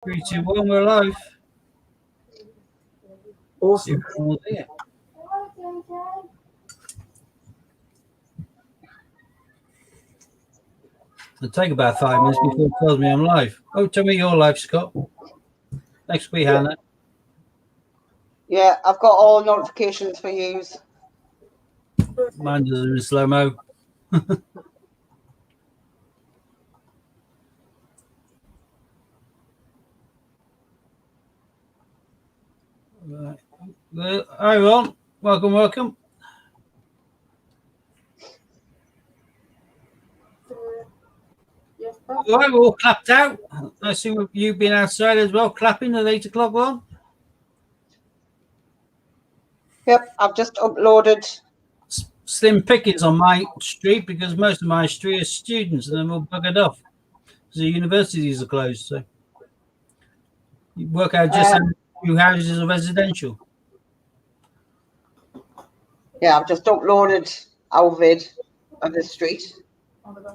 3, 2, 1, we're live. Awesome. It'll take about 5 minutes before it tells me I'm live. Oh, tell me you're live, Scott. Next week, Hannah. Yeah, I've got all notifications for yous. Mine does it in slow-mo. Right. Well, hi, everyone. Welcome. All right, we're all clapped out. I assume you've been outside as well, clapping at 8 o'clock one. Yep, I've just uploaded. Slim pickings on my street because most of my street are students and they're all buggered off because the universities are closed. So you work out just how few houses are residential. Yeah, I've just uploaded our vid of the street.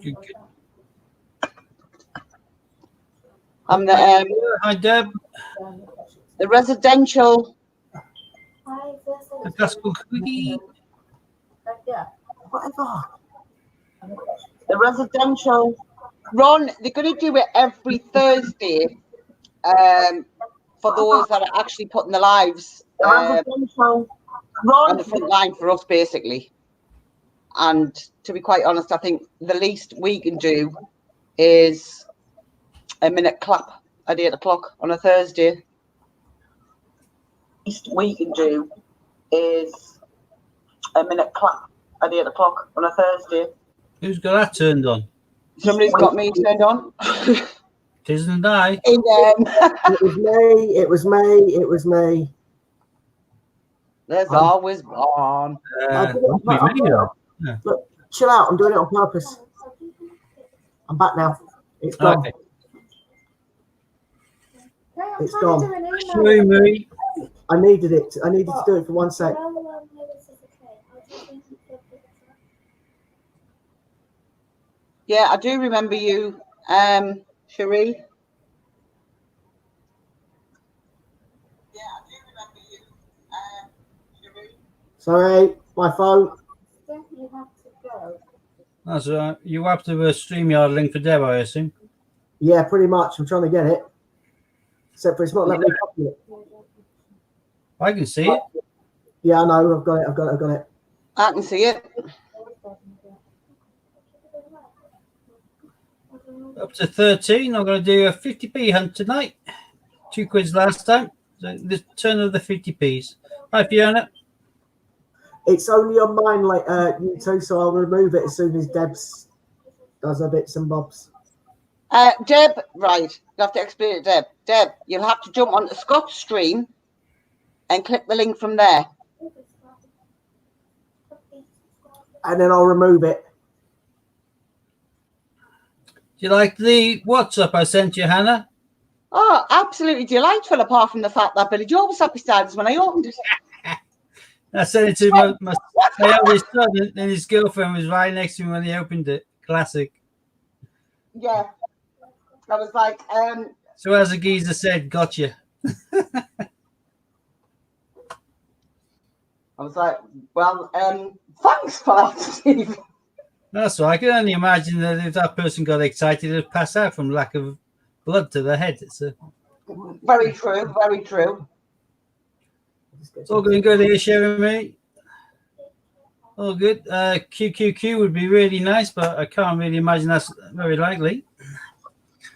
Good. I'm the Hi, Deb. the residential. The classical cookie. Whatever. The residential. Ron, they're going to do it every Thursday. For those that are actually putting their lives on the front line for us, basically. And to be quite honest, I think the least we can do is a minute clap at 8 o'clock on a Thursday. Least we can do is a minute clap at 8 o'clock on a Thursday. Who's got that turned on? Somebody's got me turned on. Tisn't I? It was me. There's always one. Look, chill out. I'm doing it on purpose. I'm back now. It's gone. Okay. It's gone. Sorry, Marie. I needed it. I needed to do it for 1 sec. Yeah, I do remember you, Cherie. Sorry, my phone. That's all right. You have to StreamYard link for Deb, I assume. Yeah, pretty much. I'm trying to get it. Except for it's not letting me copy it. I can see it. Yeah, I know. I've got it. I can see it. Up to 13. I'm going to do a 50p hunt tonight. 2 quids last time. So the turn of the 50p's. Hi, Fiona. It's only on mine, like you two, so I'll remove it as soon as Deb's does her bits and bobs. Deb, right. You have to explain it, Deb. Deb, you'll have to jump onto Scott's stream and click the link from there. And then I'll remove it. Do you like the WhatsApp I sent you, Hannah? Oh, absolutely delightful, apart from the fact that Billy Joe was sat beside us when I opened it. I sent it to my eldest son, and his girlfriend was right next to him when he opened it. Classic. Yeah. I was like, So as the geezer said, gotcha. I was like, well, thanks for that, Steve. That's right. I can only imagine that if that person got excited, they'd pass out from lack of blood to their head. It's very true, very true. It's all going good here, sharing me. All good. QQQ would be really nice, but I can't really imagine that's very likely.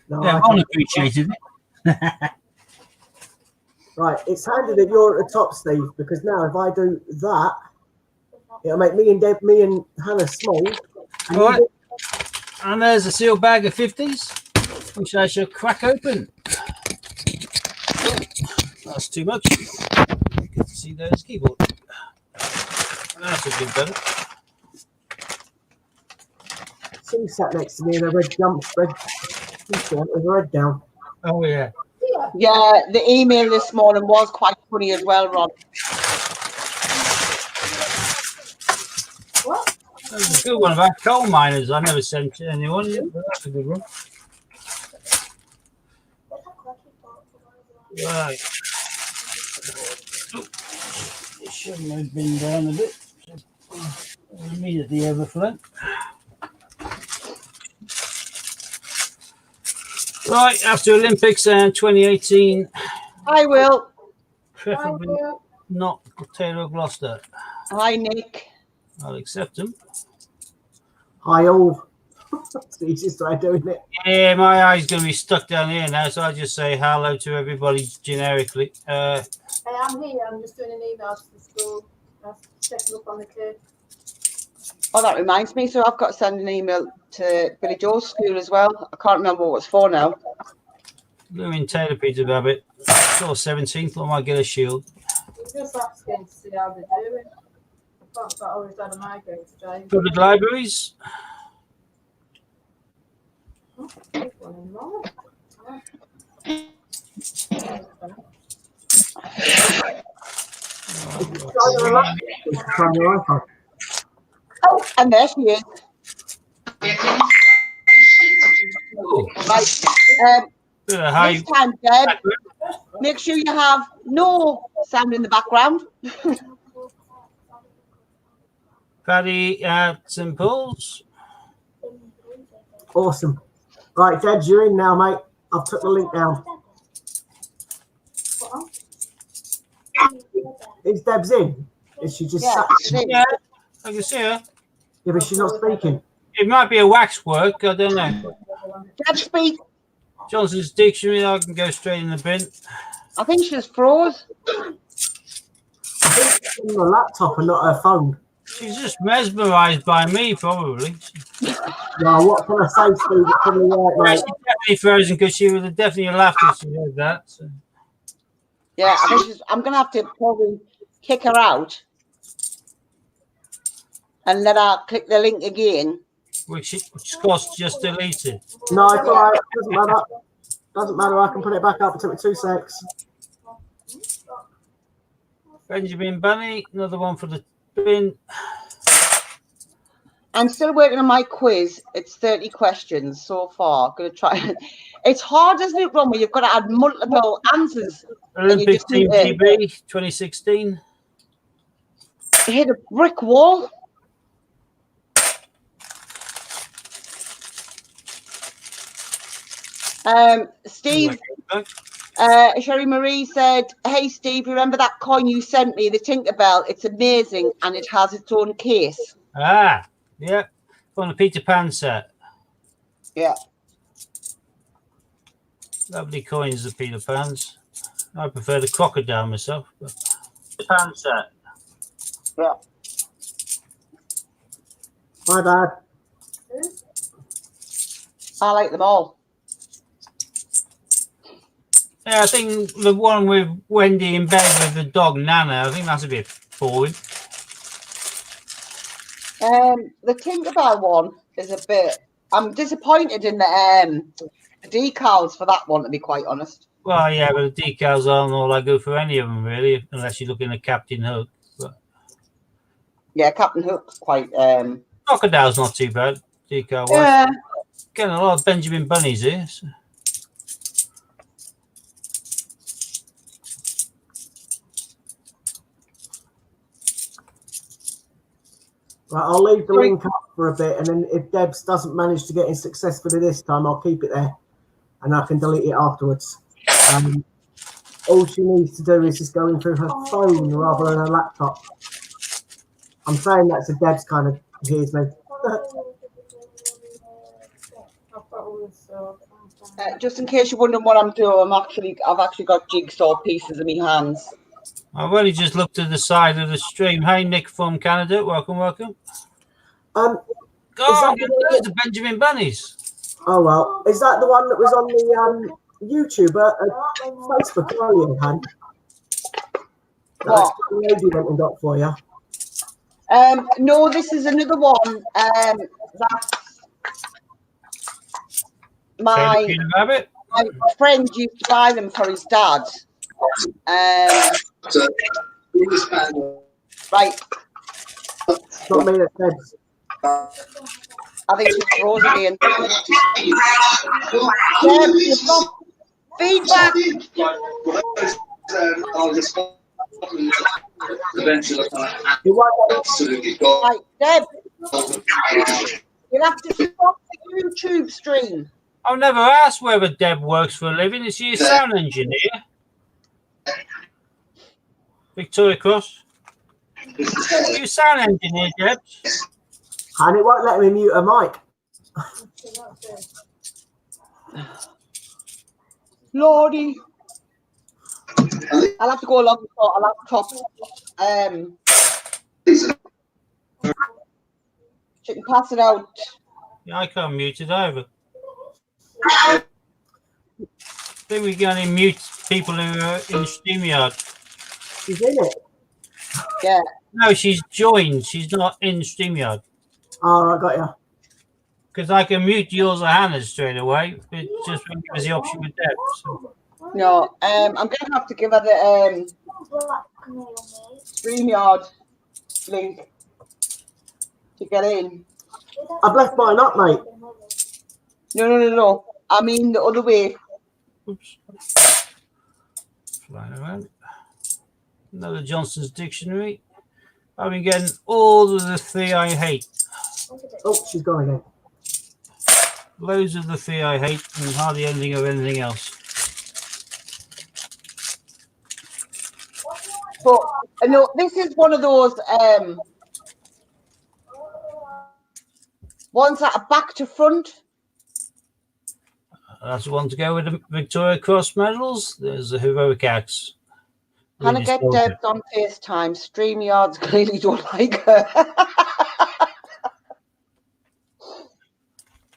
No, yeah, I appreciated it. Right, it's handy that you're at the top, Steve, because now if I do that, it'll make me and Hannah small. All right. And there's a sealed bag of 50s, which I shall crack open. Oh, that's too much. Good to see those keyboard. That's a bit better. Sue sat next to me in a red t-shirt with a red down. Oh, yeah. Yeah, the email this morning was quite funny as well, Ron. That was a good one about coal miners. I never sent to anyone yet, but that's a good one. Right. It shouldn't have been down a bit. Immediately overflow. Right, after Olympics and 2018, I will. preferably not Taylor Gloucester. Hi, Nick. I'll accept them. Hi all. It's the easiest way of doing it. Yeah, my eye's going to be stuck down here now, so I'll just say hello to everybody generically. Hey, I'm here. I'm just doing an email to the school. Checking up on the kid. Oh, that reminds me. So I've got to send an email to Billy Joe's school as well. I can't remember what it's for now. Blooming Taylor Peter Babbitt. Till 17th, I might get a shield. We're just asking to see how they're doing. I've always had a migraine today. Public libraries. Oh, there's one in more. Oh, and there she is. Oh, Right. hi. This time, Deb, make sure you have no sound in the background. Paddy at St. Paul's. Awesome. Right, Deb, you're in now, mate. I've took the link down. Is Deb's in? Is she just sat? Yeah, I can see her. Yeah, but she's not speaking. It might be a waxwork, I don't know. Deb, speak. Johnson's Dictionary, I can go straight in the bin. I think she's froze. I think it's on the laptop and not her phone. She's just mesmerised by me, probably. Yeah, what can I say, Steve? It's probably right, mate. She's definitely frozen because she would have definitely laughed if she heard that. So. Yeah, I think I'm going to have to probably kick her out and let her click the link again. Which Scott's just deleted. No, it's all right. Doesn't matter. Doesn't matter. I can put it back up. It took me 2 secs. Benjamin Bunny, another one for the bin. I'm still working on my quiz. It's 30 questions so far. Going to try. It's hard, isn't it, Ron, where you've got to add multiple answers. Olympic Team GB 2016. Hit a brick wall. Steve, Sherry Marie said, hey, Steve, remember that coin you sent me, the Tinkerbell? It's amazing, and it has its own case. Ah, yeah. On the Peter Pan set. Yeah. Lovely coins, the Peter Pans. I prefer the crocodile myself. But Pan set. Yeah. My bad. I like them all. Yeah, I think the one with Wendy in bed with the dog Nana, I think that's a bit boring. The Tinkerbell one is a bit. I'm disappointed in the decals for that one, to be quite honest. Well, yeah, but the decals aren't all I go for any of them, really, unless you're looking at Captain Hook. But Yeah, Captain Hook's quite. Crocodile's not too bad, decal wise. Yeah. Getting a lot of Benjamin Bunnies here. So. Right, I'll leave the link up for a bit, and then if Debs doesn't manage to get in successfully this time, I'll keep it there, and I can delete it afterwards. All she needs to do is just go in through her phone rather than her laptop. I'm saying that so Debs kind of hears me. Just in case you're wondering what I'm doing, I've actually got jigsaw pieces in my hands. I've only just looked to the side of the stream. Hey, Nick from Canada. Welcome, welcome. Oh, Those are Benjamin Bunnies. Oh, well. Is that the one that was on the YouTube Facebook earlier, Han? What? The lady went and got for you. No, this is another one. That's my friend used to buy them for his dad. Right. It's not me that said. I think it's Rosie and Feedback. Right, Deb, you'll have to stop the YouTube stream. I've never asked whether Deb works for a living. Is she a sound engineer? Victoria Cross. Are you a sound engineer, Deb? And it won't let me mute a mic. Lordy. I'll have to go along with a laptop. She can pass it out. Yeah, I can't mute it either. I think we can only mute people who are in StreamYard. She's in it. Yeah. No, she's joined. She's not in StreamYard. Oh, I got you. Because I can mute yours or Hannah's straight away. It just won't give us the option with Deb. So. No, I'm going to have to give her the StreamYard link to get in. I've left mine up, mate. No. I mean the other way. Oops. Flying around. Another Johnson's Dictionary. I've been getting all of the three I hate. Oh, she's gone again. Loads of the three I hate and hardly anything of anything else. But no, this is one of those ones that are back to front. That's the one to go with the Victoria Cross medals. There's the Heroic Acts. Hannah, get Deb on FaceTime. StreamYards clearly don't like her.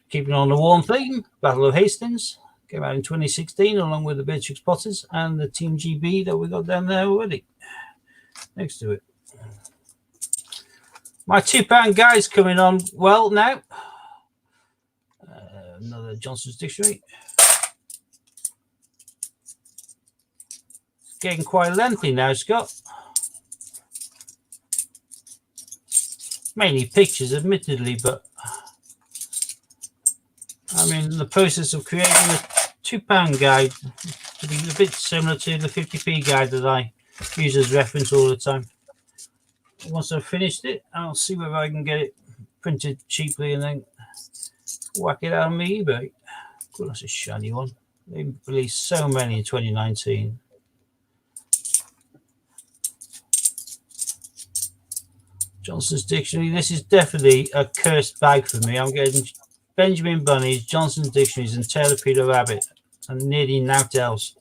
Keeping on the warm theme, Battle of Hastings came out in 2016 along with the Beatrix Potters and the Team GB that we got down there already next to it. My £2 guy's coming on well now. Another Johnson's Dictionary. It's getting quite lengthy now, Scott. Mainly pictures, admittedly, but I'm in the process of creating a £2 guide to be a bit similar to the 50p guide that I use as reference all the time. Once I've finished it, I'll see whether I can get it printed cheaply and then whack it out on my eBay. God, that's a shiny one. They released so many in 2019. Johnson's Dictionary. This is definitely a cursed bag for me. I'm getting Benjamin Bunnies, Johnson's Dictionaries, and Taylor Peter Rabbit, and nearly nothing else.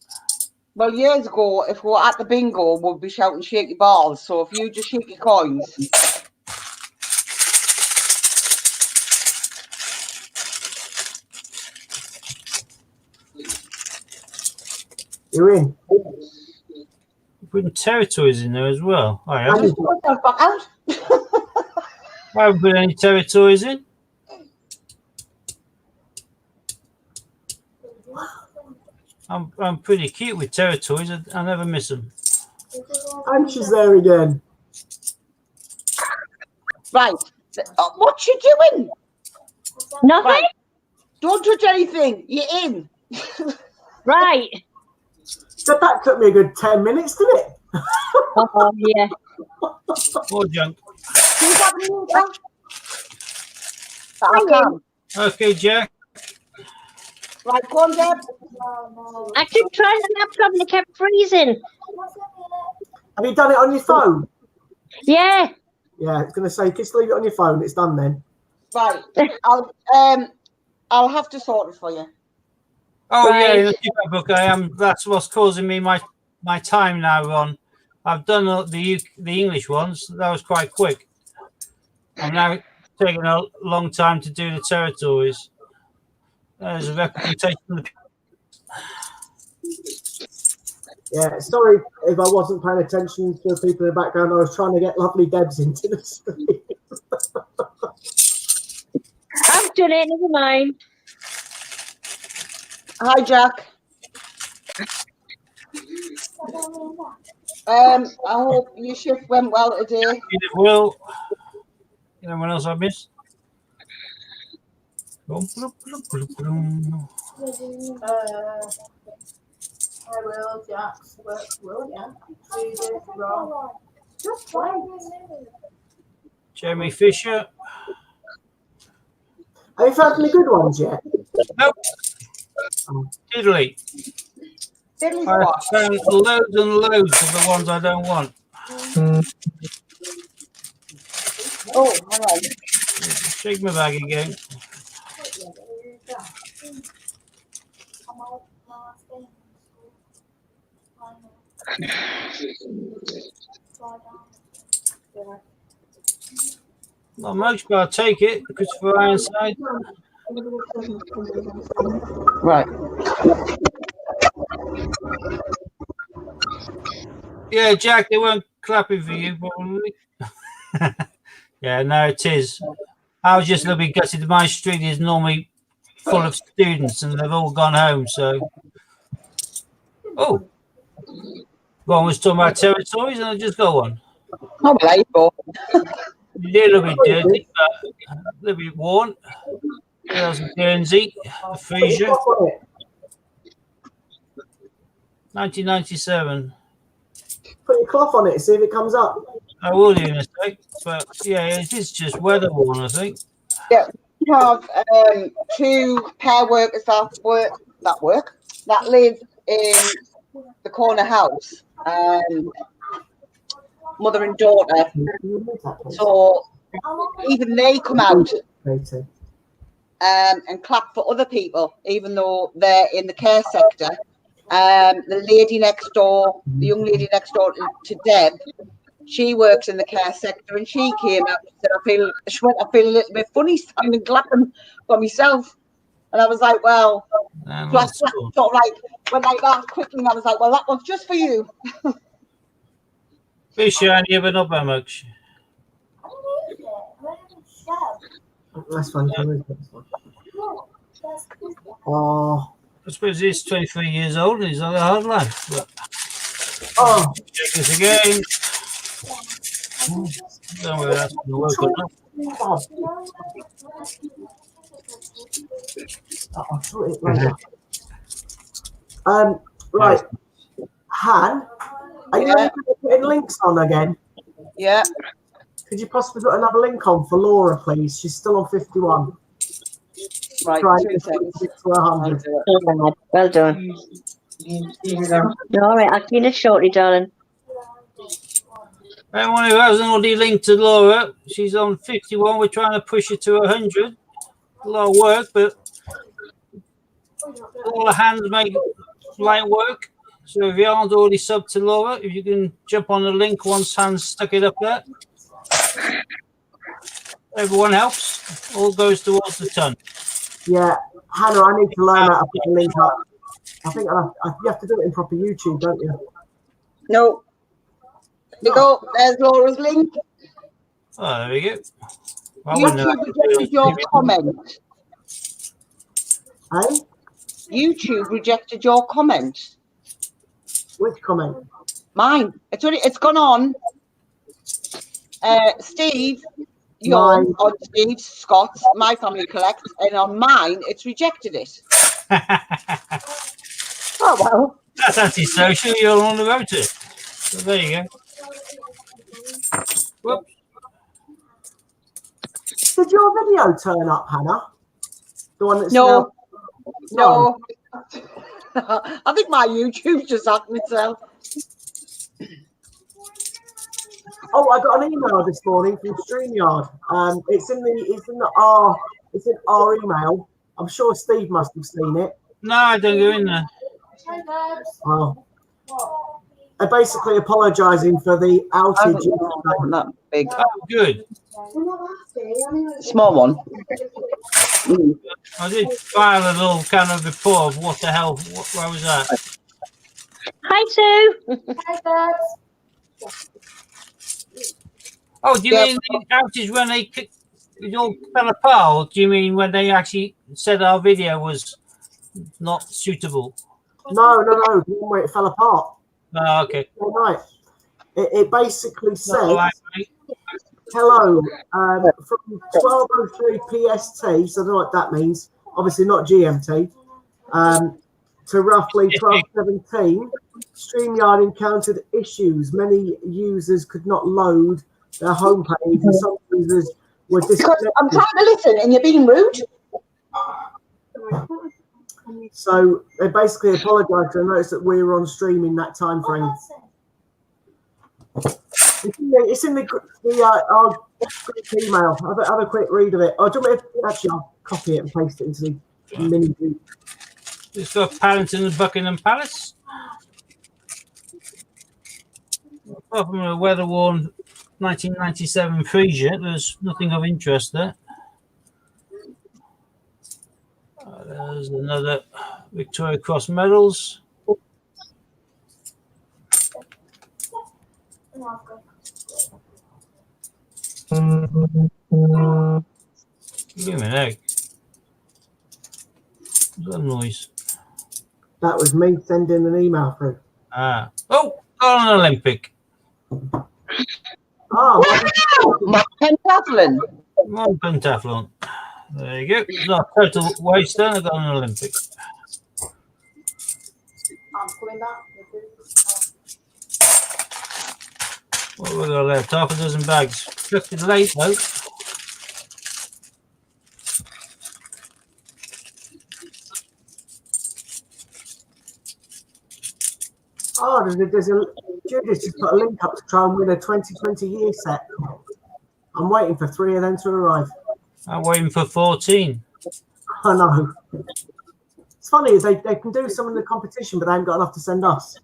Well, years ago, if we were at the bingo, we'd be shouting "shake your balls." So if you just shake your coins. You're in. Putting territories in there as well. I I just put myself back out. I haven't put any territories in. I'm pretty cute with territories. I never miss them. And she's there again. Right. What you doing? Nothing? Right. Don't touch anything. You're in. Right. So that took me a good 10 minutes, didn't it? Oh, yeah. More junk. Can you have a new one? I can. Okay, Jack. Right, go on, Deb. I keep trying the laptop and it kept freezing. Have you done it on your phone? Yeah. Yeah, I was going to say, just leave it on your phone. It's done then. Right. I'll have to sort it for you. Oh Right. yeah, in the keeper book I am. That's what's causing me my time now, Ron. I've done the English ones. That was quite quick. I'm now taking a long time to do the territories. There's a representation of the. Yeah, sorry if I wasn't paying attention to the people in the background. I was trying to get lovely Debs into the stream. I've done it, never mind. Hi, Jack. I hope your shift went well today. Will. Anyone else I missed? I will, Jax. Will, yeah. Judith, Rob. Just wait. Jeremy Fisher. Have you found any good ones yet? Nope. Diddly. Diddly's I what? found loads and loads of the ones I don't want. Oh, hang on. Shake my bag again. Not much, but I'll take it. Christopher Ironside. Right. Yeah, Jack, they weren't clapping for you, probably. Yeah, no, it is. I was just a little bit gutted. My street is normally full of students, and they've all gone home. So, oh, one was talking about territories, and I just got one. Oh, well, there you go. A little bit dirty, but a little bit worn. There's a Guernsey, a Frasier, 1997. Put your cloth on it, see if it comes up. I will do in a sec, but yeah, it is just weather worn, I think. Yeah, we have two pair workers that live in the corner house, mother and daughter. So even they come out and clap for other people, even though they're in the care sector. The lady next door, the young lady next door to Deb, she works in the care sector, and she came up and said, I feel a little bit funny standing clapping for myself. And I was like, well, so I sort of like went like that quickly, and I was like, well, that one's just for you. Fish, you only ever not that much. That's fine. Oh, I suppose he's 23 years old and he's had a hard life. But oh, check this again. Don't know whether that's going to work or not. I'll sort it later. Right, Han, are you able to put links on again? Yeah. Could you possibly put another link on for Laura, please? She's still on 51. Right, Try 2 seconds. to 100. Well done. All right, I'll clean it shortly, darling. Anyone who hasn't already linked to Laura, she's on 51. We're trying to push her to 100. A lot of work, but all the hands make light work. So if you aren't already subbed to Laura, if you can jump on the link once Hans stuck it up there. Everyone helps. All goes towards the ton. Yeah, Hannah, I need to learn how to put the link up. I think you have to do it in proper YouTube, don't you? No. There you go. There's Laura's link. Oh, there we go. YouTube rejected your comment. Hey? YouTube rejected your comment. Which comment? Mine. It's gone on. Steve, yours, on Steve Scott's My Family Collect, and on mine, it's rejected it. Oh, well. That's antisocial. You're on the road to it. So there you go. Whoops. Did your video turn up, Hannah? The one that's no. I think my YouTube just hacked itself. Oh, I got an email this morning from StreamYard. It's in our email. I'm sure Steve must have seen it. No, I don't go in there. Oh. They're basically apologising for the outage. Not big. Oh, good. Small one. I did file a little kind of report of what the hell, where was that? Hi, Sue. Hi, Dad. Oh, do you mean the outage when it all fell apart, or do you mean when they actually said our video was not suitable? No. The one where it fell apart. Oh, okay. All right. It basically said, hello, from 12:03 PST, so I don't know what that means. Obviously not GMT. to roughly 12:17, StreamYard encountered issues. Many users could not load their homepage, and some users were disconnected. I'm trying to listen and you're being rude. So they basically apologised and noticed that we were on stream in that time frame. It's in the our group email. Have a quick read of it. Oh, do you want me to, actually, I'll copy it and paste it into the mini group. It's got Paddington and Buckingham Palace. Apart from a weather-worn 1997 Frisia, there's nothing of interest there. There's another Victoria Cross medals. Give me an egg. What's that noise? That was me sending an email through. Ah. Oh, on an Olympic. Oh, My pentathlon. One pentathlon. There you go. It's not a total waste then. I got an Olympic. I'm coming back. What have we got left? Half a dozen bags. Just late though. oh, there's a Judith just put a link up to try and win a 2020 year set. I'm waiting for 3 of them to arrive. I'm waiting for 14. I know. It's funny, they can do some in the competition, but they haven't got enough to send us.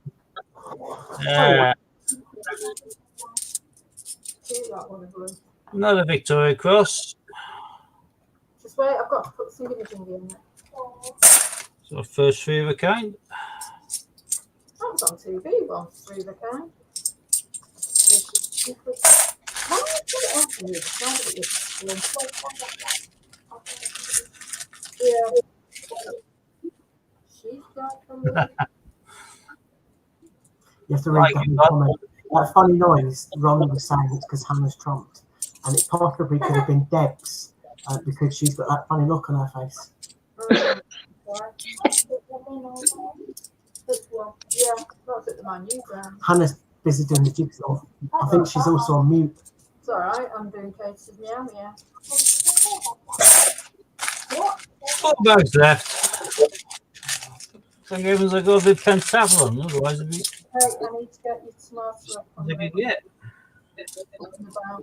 Another Victoria Cross. Just wait, I've got to put some imaging in there. So first 3 of a kind. That was on TV once, through the kind. Why did I put it on for you? Yeah. She's got some. You have to read that comment. That funny noise, Ron was saying it's because Hannah's trumped. And it possibly could have been Deb's because she's got that funny look on her face. Yeah, that's at the menu. Hannah's busy doing the jigsaw. I think she's also on mute. It's alright, I'm doing cases meow meow. What? 4 bags left. Thank heavens I got a bit pentathlon, otherwise it'd be Hey, I need to get you smart stuff on they the could get. about.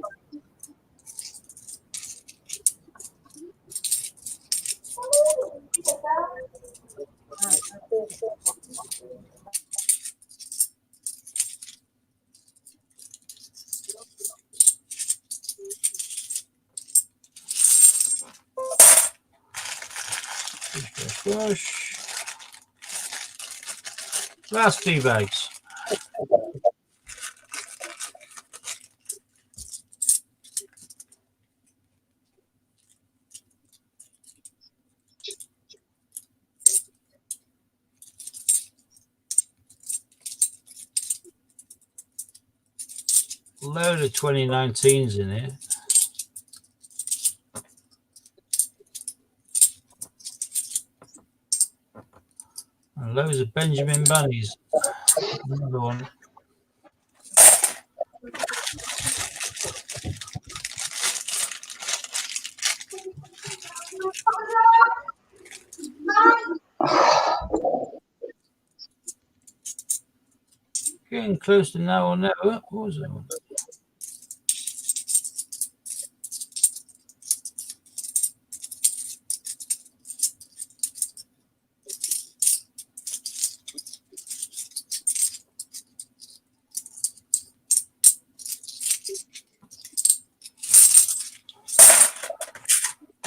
Right, I think so. Push. Last 3 bags. Load of 2019s in here. And loads of Benjamin Bunnies. Another one. Getting close to now or never. What was that one?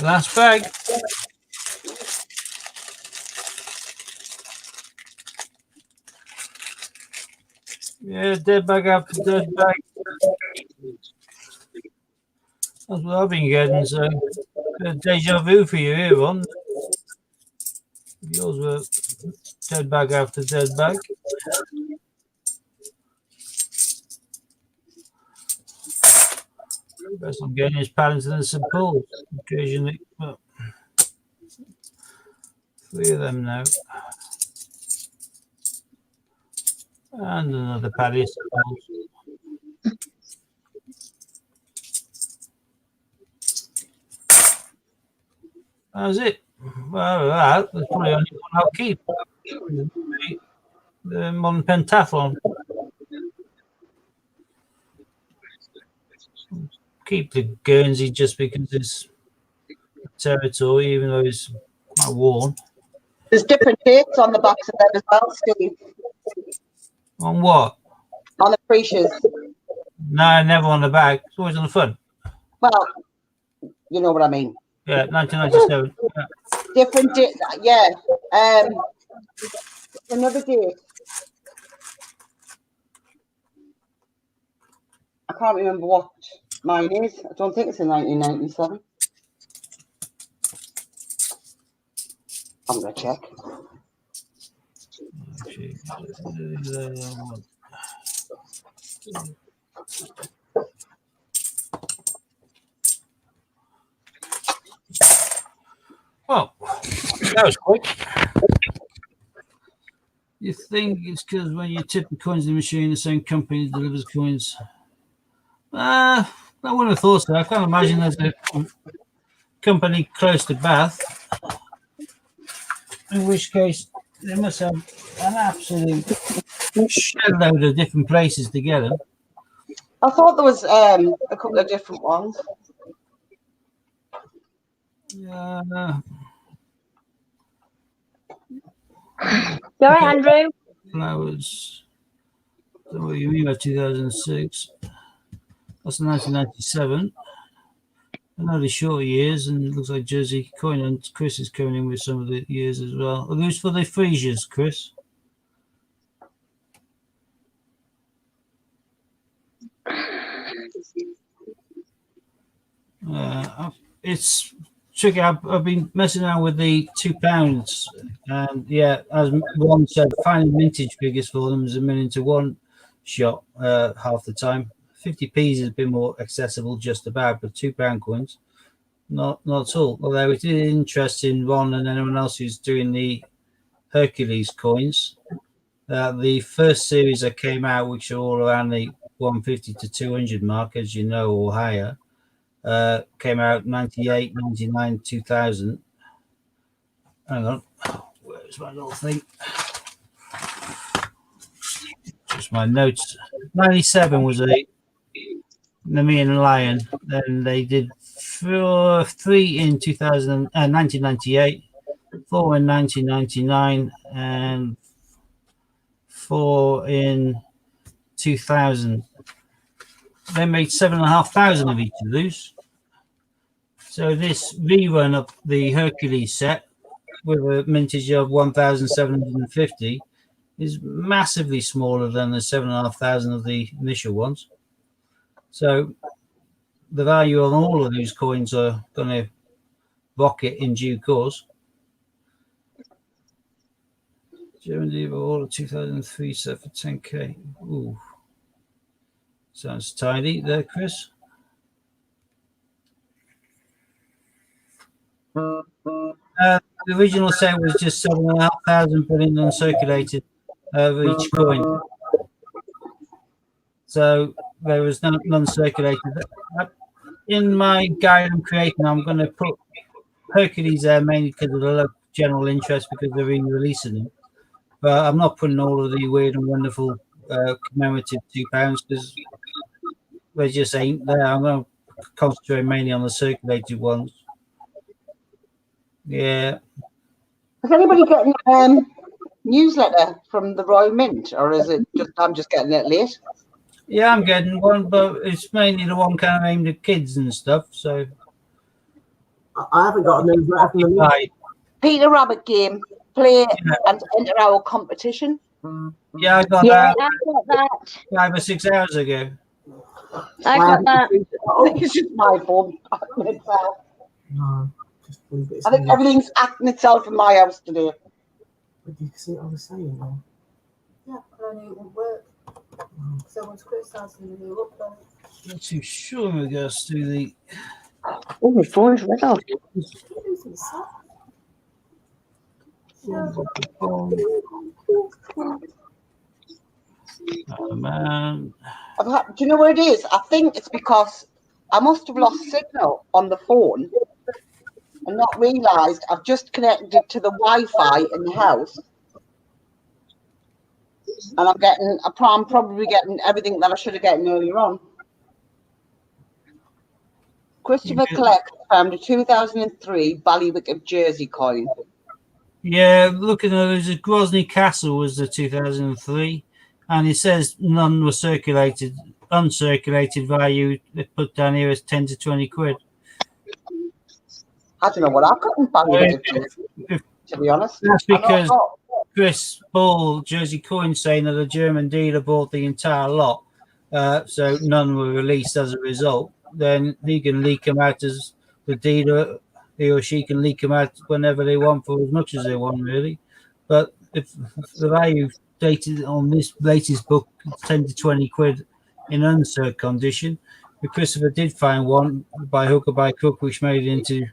Last bag. Yeah, dead bag after dead bag. That's what I've been getting, so deja vu for you here, Ron. Yours were dead bag after dead bag. The best I'm getting is Paddington and St Paul's occasionally. Well, 3 of them now. And another paddy, I suppose. That was it. Well, that's probably only one I'll keep. The modern pentathlon. Keep the Guernsey just because it's territory, even though it's quite worn. There's different dates on the backs of them as well, Steve. On what? On the Precious. No, never on the back. It's always on the front. Well, you know what I mean. Yeah, 1997. Yeah. Different date. Yeah. Another date. I can't remember what mine is. I don't think it's in 1997. I'm going to check. Well, that was quick. You think it's because when you tip the coins in the machine, the same company delivers coins? I wouldn't have thought so. I can't imagine there's a company close to Bath. In which case, they must have an absolute shed load of different places to get them. I thought there was a couple of different ones. You all right, Andrew? Flowers. I don't know what you mean by 2006. That's 1997. Another short years, and it looks like Jersey Coin and Chris is coming in with some of the years as well. Are those for the Frasiers, Chris? It's tricky. I've been messing around with the £2, and yeah, as Ron said, finding vintage figures for them is a million to one shot half the time. 50p is a bit more accessible, just about, but £2 coins, not at all. Although it is interesting, Ron and anyone else who's doing the Hercules coins. The first series that came out, which are all around the 150 to 200 mark, as you know, or higher. Came out 98, 99, 2000. Hang on. Where's my little thing? Just my notes. 97 was the Nemean Lion. Then they did three in 1998, 4 in 1999, and 4 in 2000. They made 7,500 of each of those. So this rerun of the Hercules set with a mintage of 1,750 is massively smaller than the 7,500 of the initial ones. So the value on all of those coins are going to rocket in due course. German Diva all of 2003 set for 10k. Ooh, sounds tidy there, Chris. The original set was just 7,500 put in uncirculated over each coin. So there was none circulated. In my guide I'm creating, I'm going to put Hercules there mainly because of the general interest because they're re-releasing them. But I'm not putting all of the weird and wonderful commemorative £2 because they just ain't there. I'm going to concentrate mainly on the circulated ones. Yeah. Is anybody getting newsletter from the Royal Mint, or is it just I'm just getting it late? Yeah, I'm getting one, but it's mainly the one kind of aimed at kids and stuff. So I haven't got a newsletter from the Mint. Peter Rabbit game, play and enter our competition. Yeah, I got Yeah, that I got that. 5 or 6 hours ago. I got that. I think it's just my phone. No, I think everything's acting itself in my house today. But you see what I was saying, though? Yeah, but only it won't work. Someone's criticising the new upload. Not too sure in regards to the. Oh, my phone's red off. Oh, man. Do you know what it is? I think it's because I must have lost signal on the phone and not realised I've just connected to the Wi-Fi in the house. And I'm probably getting everything that I should have gotten earlier on. Christopher Collect found a 2003 Ballywick of Jersey coin. Yeah, looking at it, a Grozny Castle was the 2003, and it says none were circulated. Uncirculated value they put down here is 10 to 20 quid. I don't know what I've got in Ballywick of Jersey, to be honest. That's because Chris Ball, Jersey Coin, saying that a German dealer bought the entire lot, so none were released as a result. Then he can leak them out as the dealer, he or she can leak them out whenever they want for as much as they want, really. But if the value dated on this latest book, 10 to 20 quid in uncert condition, but Christopher did find one by hook or by crook, which made it into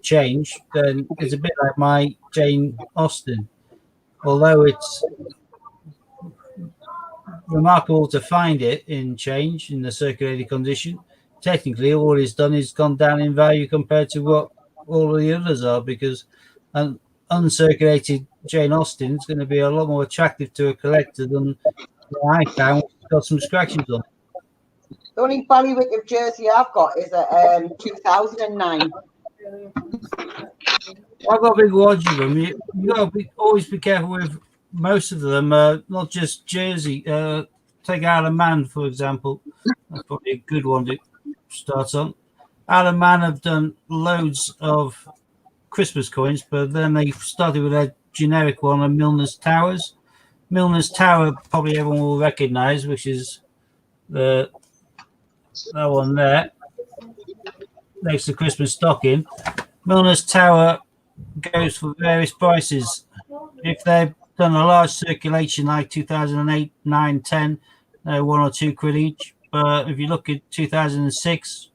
change, then it's a bit like my Jane Austen. Although it's remarkable to find it in change in the circulated condition, technically all it's done is gone down in value compared to what all of the others are, because an uncirculated Jane Austen is going to be a lot more attractive to a collector than I found, which has got some scratches on it. The only Ballywick of Jersey I've got is a 2009. I've got a big watch of them. You got to always be careful with most of them, not just Jersey. Take Alan Man, for example. That's probably a good one to start on. Alan Man have done loads of Christmas coins, but then they started with a generic one on Milner's Towers. Milner's Tower, probably everyone will recognise, which is that one there, next to Christmas stocking. Milner's Tower goes for various prices. If they've done a large circulation like 2008, 9, 10, 1 or 2 quid each. But if you look at 2006,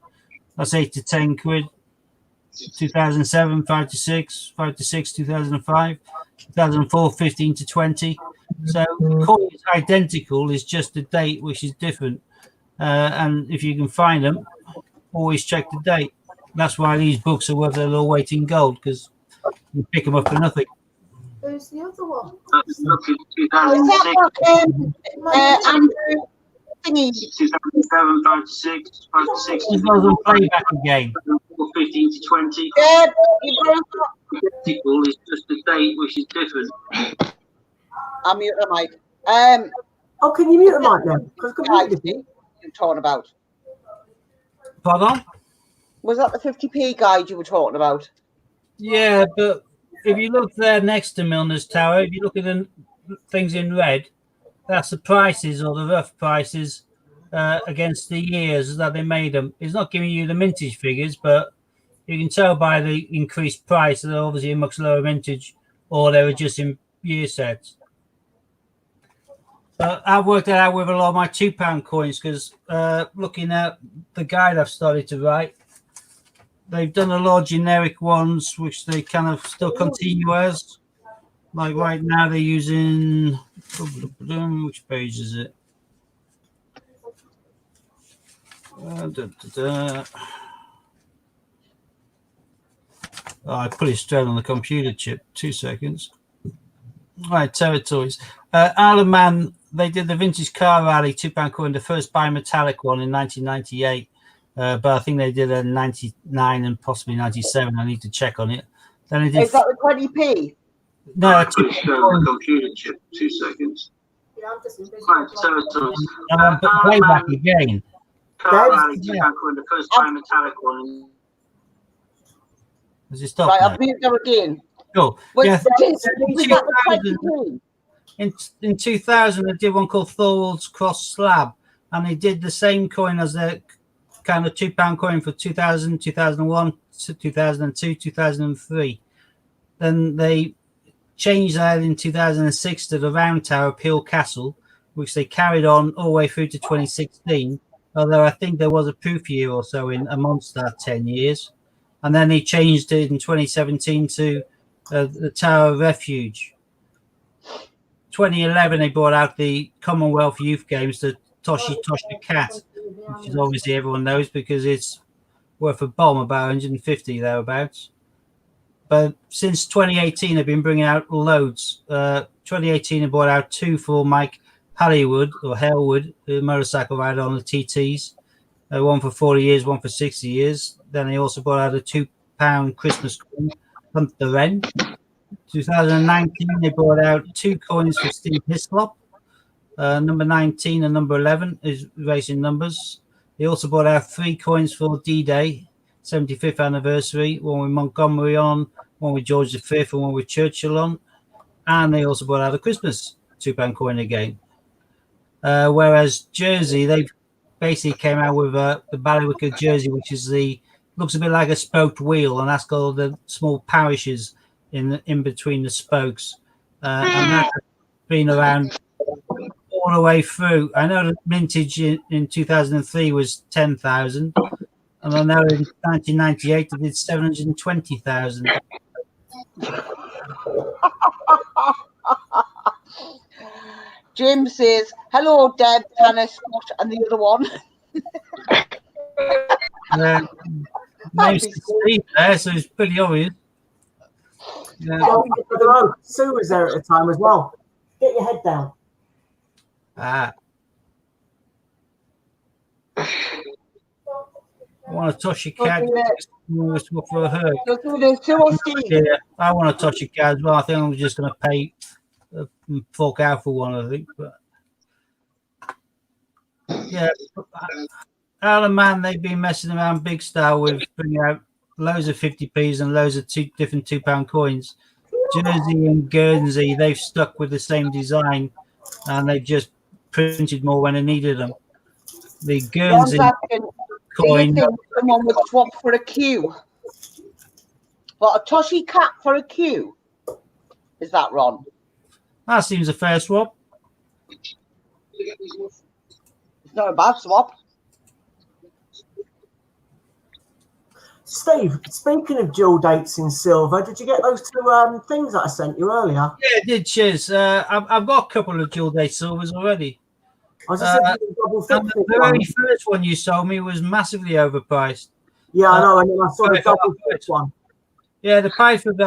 that's 8 to 10 quid. 2007, 5 to 6, 5 to 6, 2005, 2004, 15 to 20. So the coin is identical, it's just the date which is different. And if you can find them, always check the date. That's why these books are worth their little weight in gold, because you pick them up for nothing. Who's the other one? Andrew thingy. 2007, 5 to 6, 5 to 6. This doesn't play back again. 15 to 20. Identical is just the date, which is different. I'll mute the mic. Oh, can you mute the mic then? Because you're talking about. Pardon? Was that the 50p guide you were talking about? Yeah, but if you look there next to Milner's Tower, if you look at the things in red, that's the prices or the rough prices against the years that they made them. It's not giving you the mintage figures, but you can tell by the increased price that they're obviously a much lower mintage, or they were just in year sets. I've worked that out with a lot of my £2 coins, because looking at the guide I've started to write, they've done a lot of generic ones, which they kind of still continue as. Like right now, they're using, which page is it? Oh, I put it straight on the computer chip. 2 seconds. Right, territories. Isle of Man, they did the vintage car rally £2 coin, the first bimetallic one in 1998. But I think they did a 99 and possibly 97. I need to check on it. Then they did. Is that the 20p? No, computer chip. 2 seconds. Yeah, I'm just Right, territories. but play back again. Car rally £2 coin, the first bimetallic one. Does it stop? Right, now? I'll mute them again. Cool. Was, Yeah, was that the 20p? in 2000, they did one called Thorwald's Cross Slab, and they did the same coin as their kind of £2 coin for 2000, 2001, 2002, 2003. Then they changed that in 2006 to the Round Tower Peel Castle, which they carried on all the way through to 2016. Although I think there was a proof year or so in amongst that 10 years. And then they changed it in 2017 to the Tower of Refuge. 2011 they brought out the Commonwealth Youth Games, the Toshi Cat, which is obviously everyone knows because it's worth a bomb, about 150 thereabouts. But since 2018, they've been bringing out loads. 2018, they brought out 2 for Mike Hollywood or Hellwood, the motorcycle rider on the TTs. One for 40 years, one for 60 years. Then they also brought out a £2 Christmas coin, Hunt the Wren. 2019, they brought out 2 coins for Steve Hislop. Number 19 and number 11 is racing numbers. They also brought out 3 coins for D-Day, 75th anniversary, one with Montgomery on, one with George V, and one with Churchill on. And they also brought out a Christmas £2 coin again. Whereas Jersey, they basically came out with the Ballywicker Jersey, which is looks a bit like a spoked wheel, and that's got all the small parishes in between the spokes. And that's been around all the way through. I know the mintage in 2003 was 10,000, and I know in 1998 they did 720,000. Jim says, hello, Deb, Hannah, Scott, and the other one. Name's Steve there, so it's pretty obvious. Sue was there at the time as well. Get your head down. I want to touch your cat. For a herd. Yeah, I want to touch your cat as well. I think I'm just going to pay fork out for one, I think. But yeah, Alan Man, they've been messing around big style with bringing out loads of 50p's and loads of different £2 coins. Jersey and Guernsey, they've stuck with the same design and they've just printed more when they needed them. The Guernsey coin. Do you think someone would swap for a Q? What, a Toshi Cat for a Q? Is that Ron? That seems a fair swap. It's not a bad swap. Steve, speaking of dual dates in silver, did you get those 2 things that I sent you earlier? Yeah, I did. Cheers. I've got a couple of dual date silvers already. I was just the very first one you sold me was massively overpriced. Yeah, I know. And then I saw the double fit one. Yeah, the Pyford.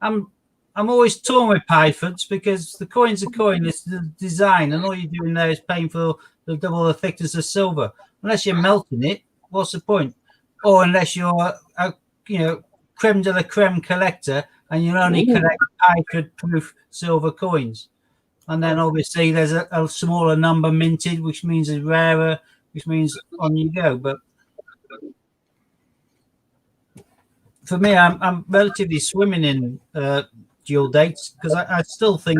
I'm always torn with Pyfords because the coin's a coin. It's the design, and all you're doing there is paying for the double the thickness of silver. Unless you're melting it, what's the point? Or unless you're a creme de la creme collector and you only collect Pyford proof silver coins. And then obviously there's a smaller number minted, which means it's rarer, which means on you go. But for me, I'm relatively swimming in dual dates because I still think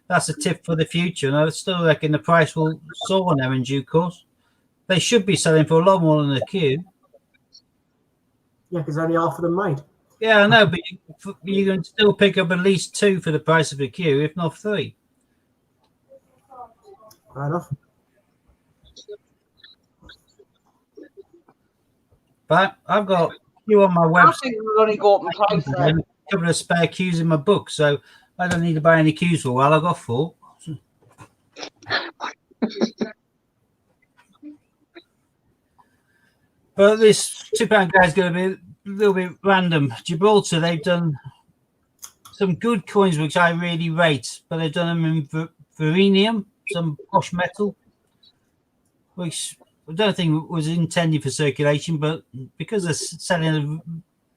that's a tip for the future, and I still reckon the price will soar on them in due course. They should be selling for a lot more than the Q. Yeah, because only half of them made. Yeah, I know, but you can still pick up at least 2 for the price of a Q, if not 3. Fair enough. But I've got Q on my website. I think we've only got price there. A couple of spare Qs in my book, so I don't need to buy any Qs for a while. I've got 4. But this £2 guy is going to be a little bit random. Gibraltar, they've done some good coins which I really rate, but they've done them in Verenium, some posh metal, which I don't think was intended for circulation, but because they're selling at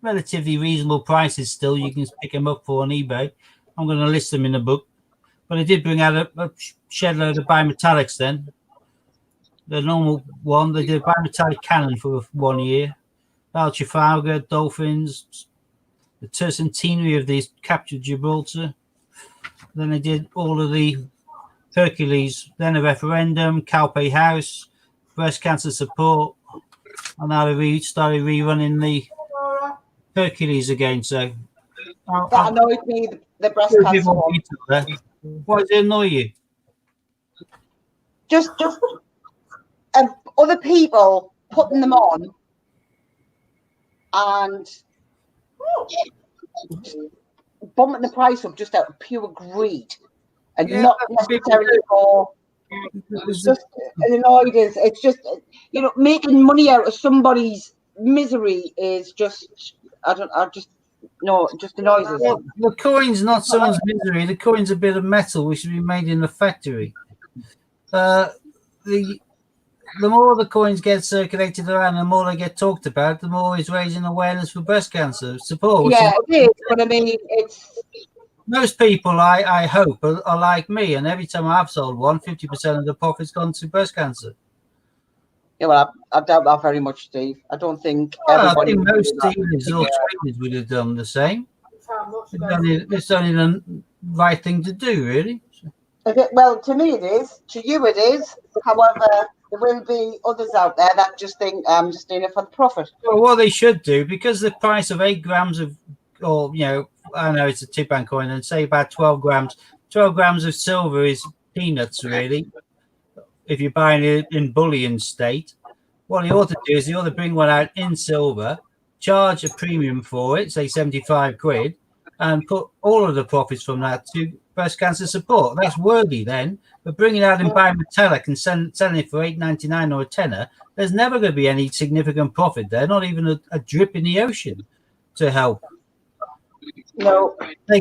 relatively reasonable prices still, you can pick them up for on eBay. I'm going to list them in the book. But I did bring out a shed load of bimetallics then. The normal one, they did a bimetallic cannon for 1 year. Trafalgar, Dolphins, the tercentenary of these captured Gibraltar. Then they did all of the Hercules, then a referendum, Calpe House, breast cancer support, and now they started rerunning the Hercules again. So that annoyed me, the breast cancer one. Why does it annoy you? Just other people putting them on and bumping the price up just out of pure greed, and Yeah, not people necessarily for. It's just an annoyance. It's just, you know, making money out of somebody's misery is just. It just annoys us. Well, the coin's not someone's misery. The coin's a bit of metal which has been made in the factory. The more the coins get circulated around, the more they get talked about, the more it's raising awareness for breast cancer support. Yeah, it is. But I mean, it's. Most people, I hope, are like me, and every time I've sold one, 50% of the profit's gone to breast cancer. Yeah, well, I doubt that very much, Steve. I don't think Well, I everybody. think most dealers or traders would have done the same. It's only the right thing to do, really. Well, to me it is. To you it is. However, there will be others out there that just think I'm just doing it for the profit. Well, what they should do, because the price of 8 grams of, or I know it's a tip-and coin, and say about 12 grams of silver is peanuts, really. If you're buying it in bullion state, what he ought to do is he ought to bring one out in silver, charge a premium for it, say 75 quid, and put all of the profits from that to breast cancer support. That's worthy then. But bringing it out in bimetallic and selling it for $8.99 or a tenner, there's never going to be any significant profit there, not even a drip in the ocean to help. No, they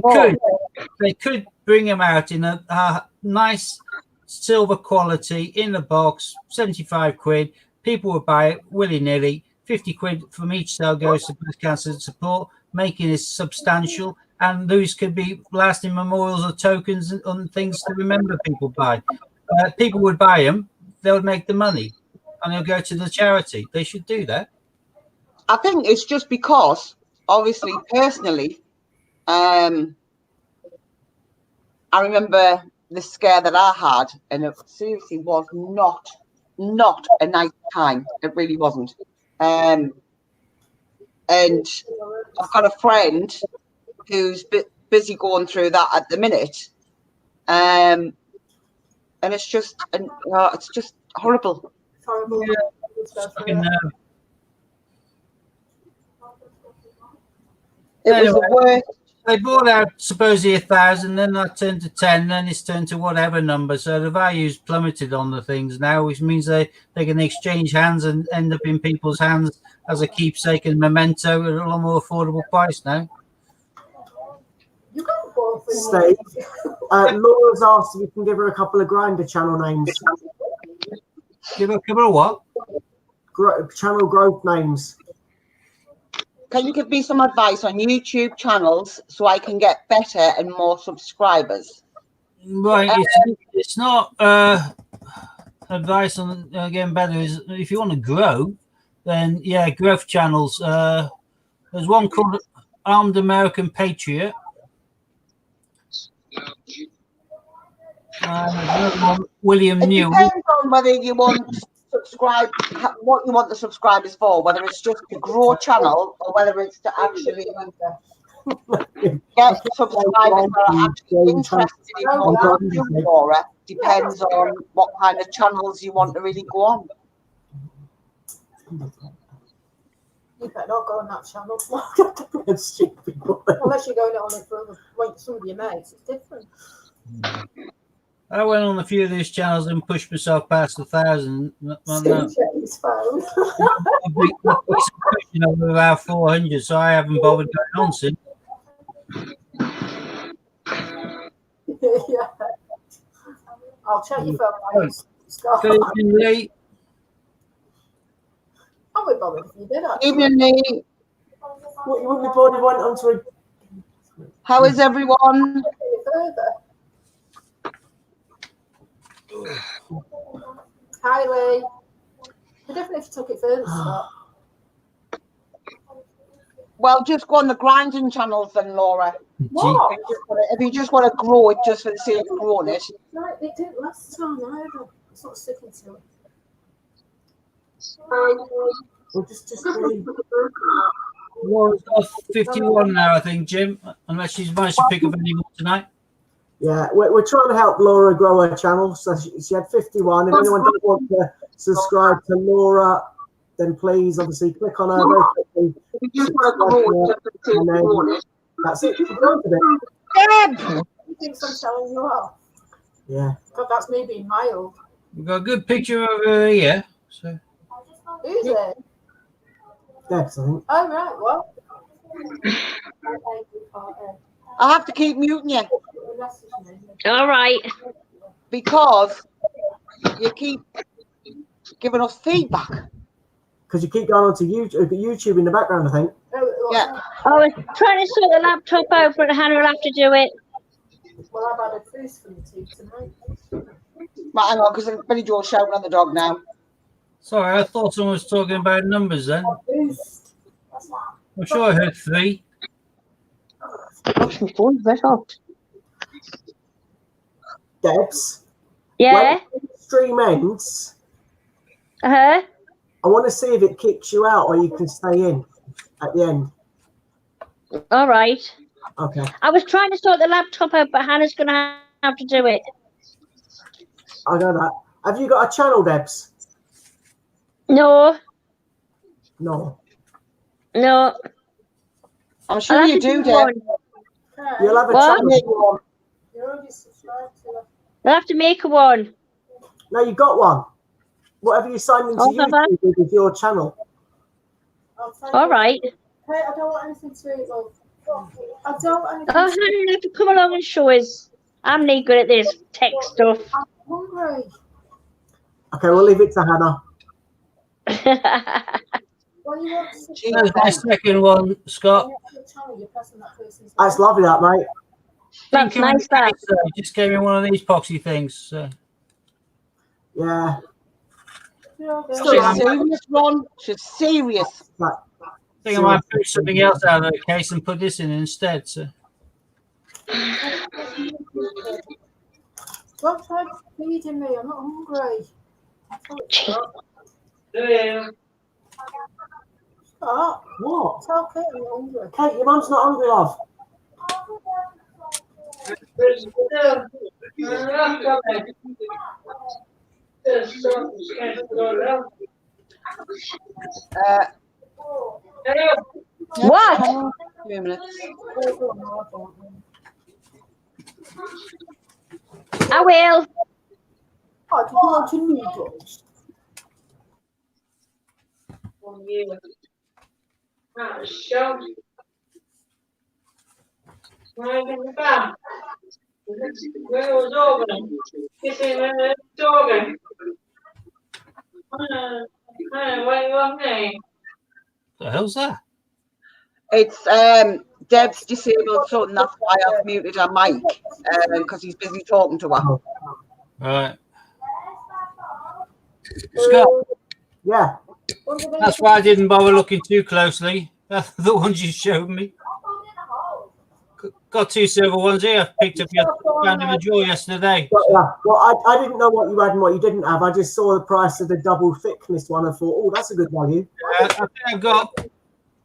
could bring them out in a nice silver quality in the box, 75 quid. People would buy it willy-nilly. 50 quid from each sale goes to breast cancer support, making it substantial. And those could be lasting memorials or tokens and things to remember people by. People would buy them, they would make the money, and they'll go to the charity. They should do that. I think it's just because, obviously, personally, I remember the scare that I had, and it seriously was not a nice time. It really wasn't. And I've got a friend who's busy going through that at the minute, and it's just horrible. It's horrible. Yeah. It was the worst. They bought out supposedly 1,000, then that turned to 10, then it's turned to whatever number. So the value's plummeted on the things now, which means they can exchange hands and end up in people's hands as a keepsake and memento at a lot more affordable price now. Steve, Laura's asked if you can give her a couple of grinder channel names. Give her a couple of what? Channel growth names. Can you give me some advice on YouTube channels so I can get better and more subscribers? Right, it's not advice on getting better. Is if you want to grow, then yeah, growth channels. There's one called Armed American Patriot. Another one, William New. It depends on whether you want subscribe, what you want the subscribers for, whether it's just to grow a channel or whether it's to actually get subscribers that are actually interested in what you do, Laura. Depends on what kind of channels you want to really go on. You better not go on that channel. Unless Unless you're going on it for some of your mates, it's different. I went on a few of these channels and pushed myself past 1,000. His phone. Over about 400, so I haven't bothered going on since. Yeah. I'll check your phone. Good evening, Lee. I would bother if you did. Actually. Evening, Lee. What, you wouldn't be bored if I went onto a... How is everyone? Hi, Lee. It'd be different if you took it further. Well, just go on the grinding channels then, Laura. What? If you just want to grow it just for the sake of growing it. No, it didn't last time either. It's not sticking to it. Well, just Laura's off 51 now, I think, Jim, unless she's managed to pick up any more tonight. Yeah, we're trying to help Laura grow her channel. So she had 51. If anyone does want to subscribe to Laura, then please, obviously, click on her very quickly. That's it. She's gone with it. Deb! He thinks I'm telling you off. Yeah. God, that's me being mild. We've got a good picture over here. So Who's it? Debs, I think. Oh, right, what? I have to keep muting you All right. because you keep giving us feedback. Because you keep going onto YouTube in the background, I think. Yeah. I was trying to sort the laptop out, but Hannah will have to do it. Well, I've had a boost from the teeth tonight. Right, hang on, because Billy Joe's shouting at the dog now. sorry, I thought someone was talking about numbers then. Boost. I'm sure I heard 3. Gosh, my phone's red hot. Debs, Yeah. when the stream ends, Uh-huh. I want to see if it kicks you out or you can stay in at the end. All right. Okay. I was trying to sort the laptop out, but Hannah's going to have to do it. I know that. Have you got a channel, Debs? No. No. No. I'm sure I'll have you to do, do Deb. one. You'll have a What? channel. You're already subscribed to it. I'll have to make a one. No, you got one. Whatever you signed into Oh, have I? YouTube with is your channel. I'll tell All you. right. Hey, I don't want anything to eat, love. I don't want anything Oh, to eat. Hannah, you have to come along and show us. I'm not good at this tech stuff. I'm hungry. Okay, we'll leave it to Hannah. When you want to There's my second one, Scott. channel, you're pressing that person's That's lovely, that, mate. That's Thinking nice, that. just gave me one of these poxy things. So. Yeah. She's serious, Ron. She's serious. Like, I think I might put something else out of the case and put this in instead. So. Don't try feeding me. I'm not hungry. Stop. what? Tell Kate I'm not hungry. Kate, your mum's not hungry, love. What? 2 minutes. I will. Oh, do you want your noodles? The hell's that? It's Deb's disabled son. That's why I've muted her mic because he's busy talking to her. Right. Scott, Yeah. that's why I didn't bother looking too closely. The ones you showed me. Got 2 silver ones here. I picked up your round of a drawer yesterday. But, yeah. Well, I didn't know what you had and what you didn't have. I just saw the price of the double thickness one and thought, oh, that's a good value. I think I've got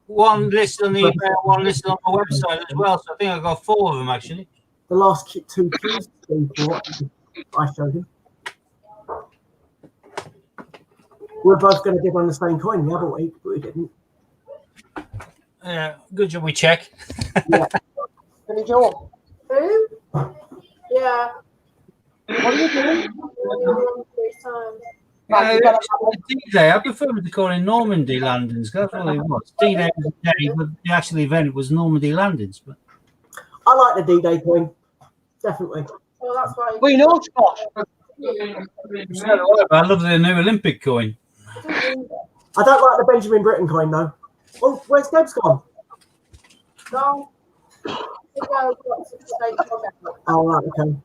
one listed on eBay, one listed on my website as well. So I think I've got 4 of them actually. The last 2 keys I showed him. We're both going to give on the same coin the other week, but we didn't. Yeah, good job we check. Yeah. Billy Joe. Who? Yeah. What are you doing? D-Day, I prefer to call it Normandy landings. That's what it was. D-Day was a day, but the actual event was Normandy landings. But I like the D-Day coin. Definitely. Well, that's why. We know, Scott. I love the new Olympic coin. I don't like the Benjamin Britten coin, though. Oh, where's Deb's gone? No. Oh, right, okay.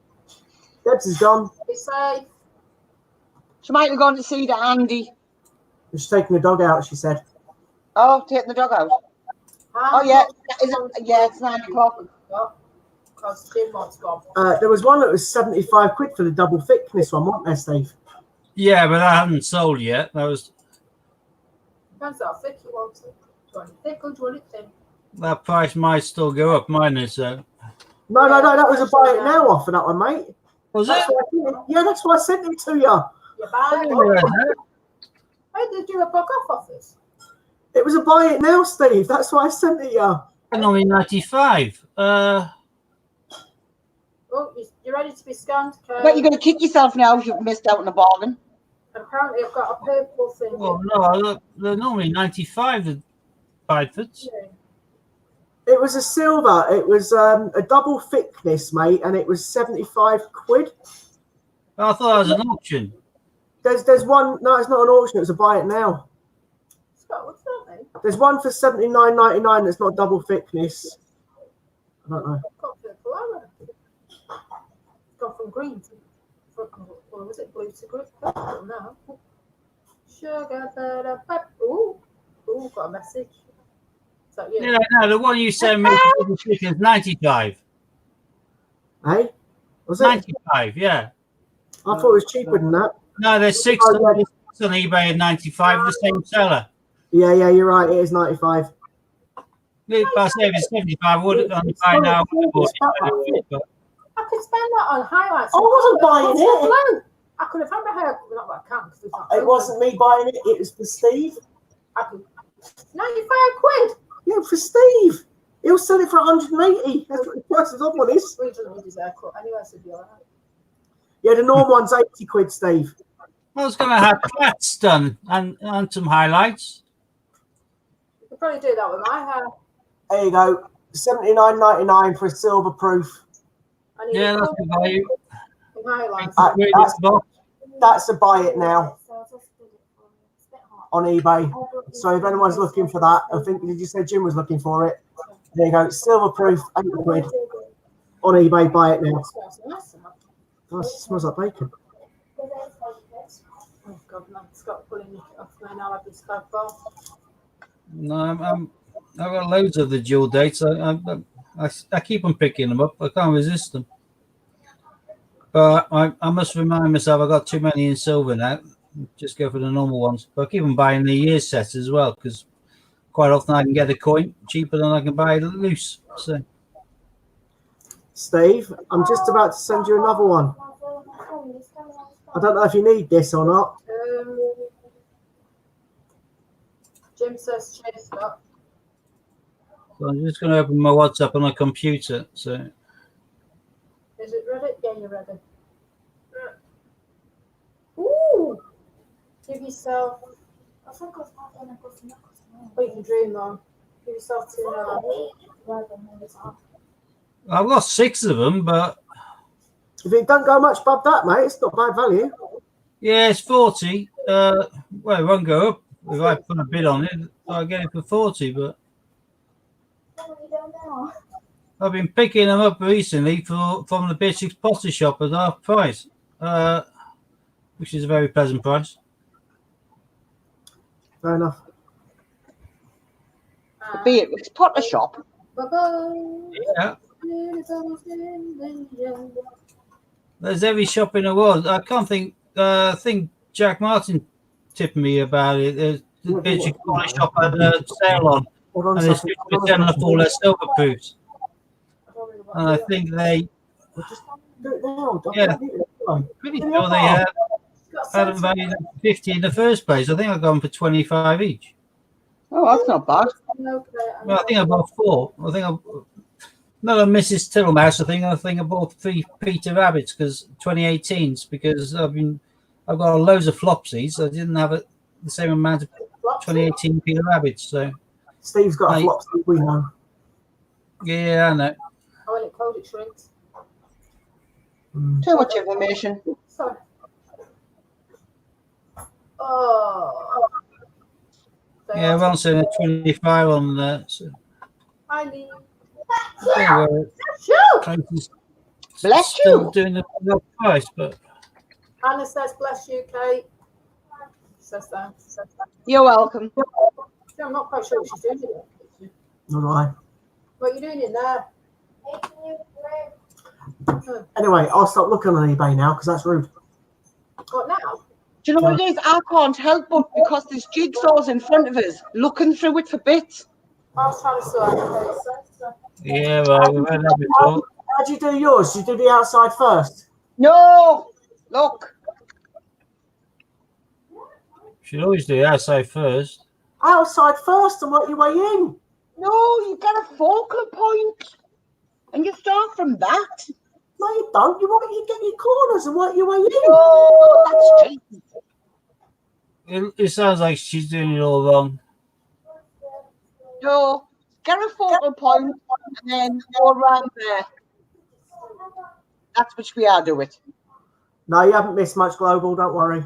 Deb's is gone. Be safe. She might have gone to see the Andy. She's taking the dog out, she said. Oh, taking the dog out. Oh, yeah. Is it? Yeah, it's 9 o'clock. Because Jim wants gone. There was one that was 75 quid for the double thickness one, wasn't there, Steve? Yeah, but I haven't sold yet. That was Depends how thick you want it. Do you want it thick or do you want it thin? that price might still go up. Mine is. No, that was a buy it now offer, that one, mate. Was That's it? why yeah, that's why I sent it to you. You buy I it. didn't realise that. How did you do a book off offers? It was a buy it now, Steve. That's why I sent it you. I normally 95. Oh, you ready to be scanned? I bet you're going to kick yourself now if you've missed out on a bargain. Apparently, I've got a purple thing. Well, no, they're normally 95, the Bidfords. Yeah. It was a silver. It was a double thickness, mate, and it was 75 quid. I thought that was an auction. There's one. No, it's not an auction. It's a buy it now. Scott, what's that, mate? There's one for 79.99 that's not double thickness. I don't know. I've got purple arrow. It's gone from green to, or was it blue to green? Purple now. Sugar, butter, pep. Ooh, got a message. Is that you? Yeah, no, the one you sent me is 95. Hey, was it? 95, yeah. I thought it was cheaper than that. No, there's six Oh, yeah. on eBay at 95, the same seller. Yeah, you're right. It is 95. If I say it's 75, I would only buy now. I could spend that on highlights. I wasn't buying it. I could have had my hair. Not that I can. It wasn't me buying it. It was for Steve. I could. 95 quid. Yeah, for Steve. He'll sell it for 180. That's what the price is on is. Well, he doesn't need his haircut anyway, so be alright. Yeah, the normal one's 80 quid, Steve. I was going to have plaits done and some highlights. You could probably do that with my hair. There you go. 79.99 for a silver proof. I need Yeah, a that's the value. highlights. That's a buy it now on eBay. So if anyone's looking for that, I think, did you say Jim was looking for it? There you go. Silver proof, 80 quid on eBay. Buy it now. Oh, it smells like bacon. Oh God, man, Scott pulling it off me now. I've been spag ball. No, I've got loads of the dual dates. I keep on picking them up. I can't resist them. But I must remind myself I've got too many in silver now. Just go for the normal ones. But I keep on buying the year sets as well because quite often I can get a coin cheaper than I can buy it loose. So, Steve, I'm just about to send you another one. I don't know if you need this or not. Jim says chase Scott. so I'm just going to open my WhatsApp on my computer. So Is it ready? Yeah, you're ready. Ooh! Give yourself. Oh, you can dream though. Give yourself 2.5. I've got 6 of them, but If it don't go much above that, mate, it's not bad value. yeah, it's 40. Well, it won't go up if I put a bid on it. I'll get it for 40, but I've been picking them up recently from the Basics Potter shop at half price, which is a very pleasant price. Fair enough. Be it it's Potter shop. Bye-bye. Yeah, there's every shop in the world. I can't think. I think Jack Martin tipped me about it. There's the Basics Potter shop had a sale on, Hold on and a it's second. 50% off all their silver proofs. And I think they, Just do it now. Don't Yeah. do it. pretty sure they had them valued at 50 in the first place. I think I got them for 25 each. Oh, that's not bad. Well, I think I bought 4. I think not a Mrs. Tittlemouse. I think I bought 3 Peter Rabbits because 2018s because I've got loads of flopsies. I didn't have the same amount of 2018 Peter Rabbits. So Steve's got a Mate. flop sleeve, we know. yeah, I know. Oh, when it cold, it shrinks. Too much information. Sorry. Oh. Yeah, I won't say 25 on that. So, I need. yeah, Shoot! places Bless still you. doing the price, but Anna says, bless you, Kate. Says that. You're welcome. I'm not quite sure what she's doing today. Nor do I. What are you doing in there? Anyway, I'll stop looking on eBay now because that's rude. What now? Do you know what it is? I can't help but because there's jigsaws in front of us, looking through it for bits. I was trying to sort out. yeah, right, we've had that before. How do you do yours? Do you do the outside first? No, look. Should always do outside first. Outside first and work your way in. No, you get a focal point, and you start from that. No, you don't. You get your corners and work your way in. No, that's cheating. It sounds like she's doing it all wrong. No, get a focal point and then go around there. That's which we are doing. No, you haven't missed much, Global. Don't worry.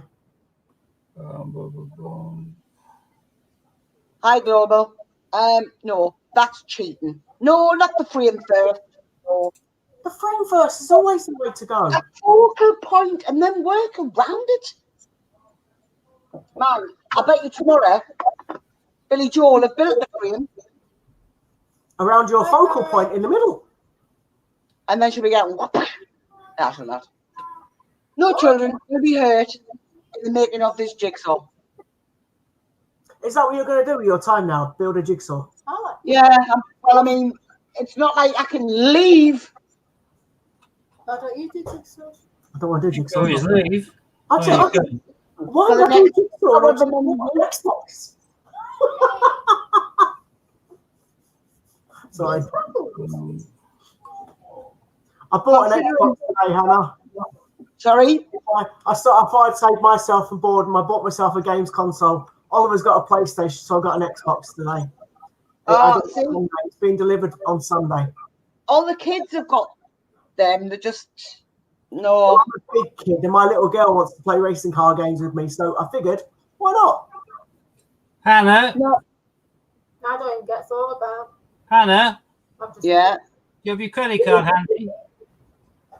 Hi, Global. No, that's cheating. No, not the frame first. No. The frame first is always the way to go. A focal point and then work around it. Man, I bet you tomorrow, Billy Joel have built the frame. Around your focal point in the middle. And then she'll be going, whoop, out of that. No children will be hurt in the making of this jigsaw. Is that what you're going to do with your time now? Build a jigsaw? Yeah, well, I mean, it's not like I can leave. Why don't you do jigsaws? I don't want to do jigsaw. Always leave. I'll tell you. Why would I do jigsaw on Xbox? Sorry. I bought an Xbox today, Hannah. Sorry? I thought I'd save myself and bored, and I bought myself a games console. Oliver's got a PlayStation, so I got an Xbox today. It's been delivered on Sunday. All the kids have got them. They're just no. I'm a big kid, and my little girl wants to play racing car games with me, so I figured, why not? Hannah. No. I don't even get thought about. Hannah. Yeah. You have your credit card handy?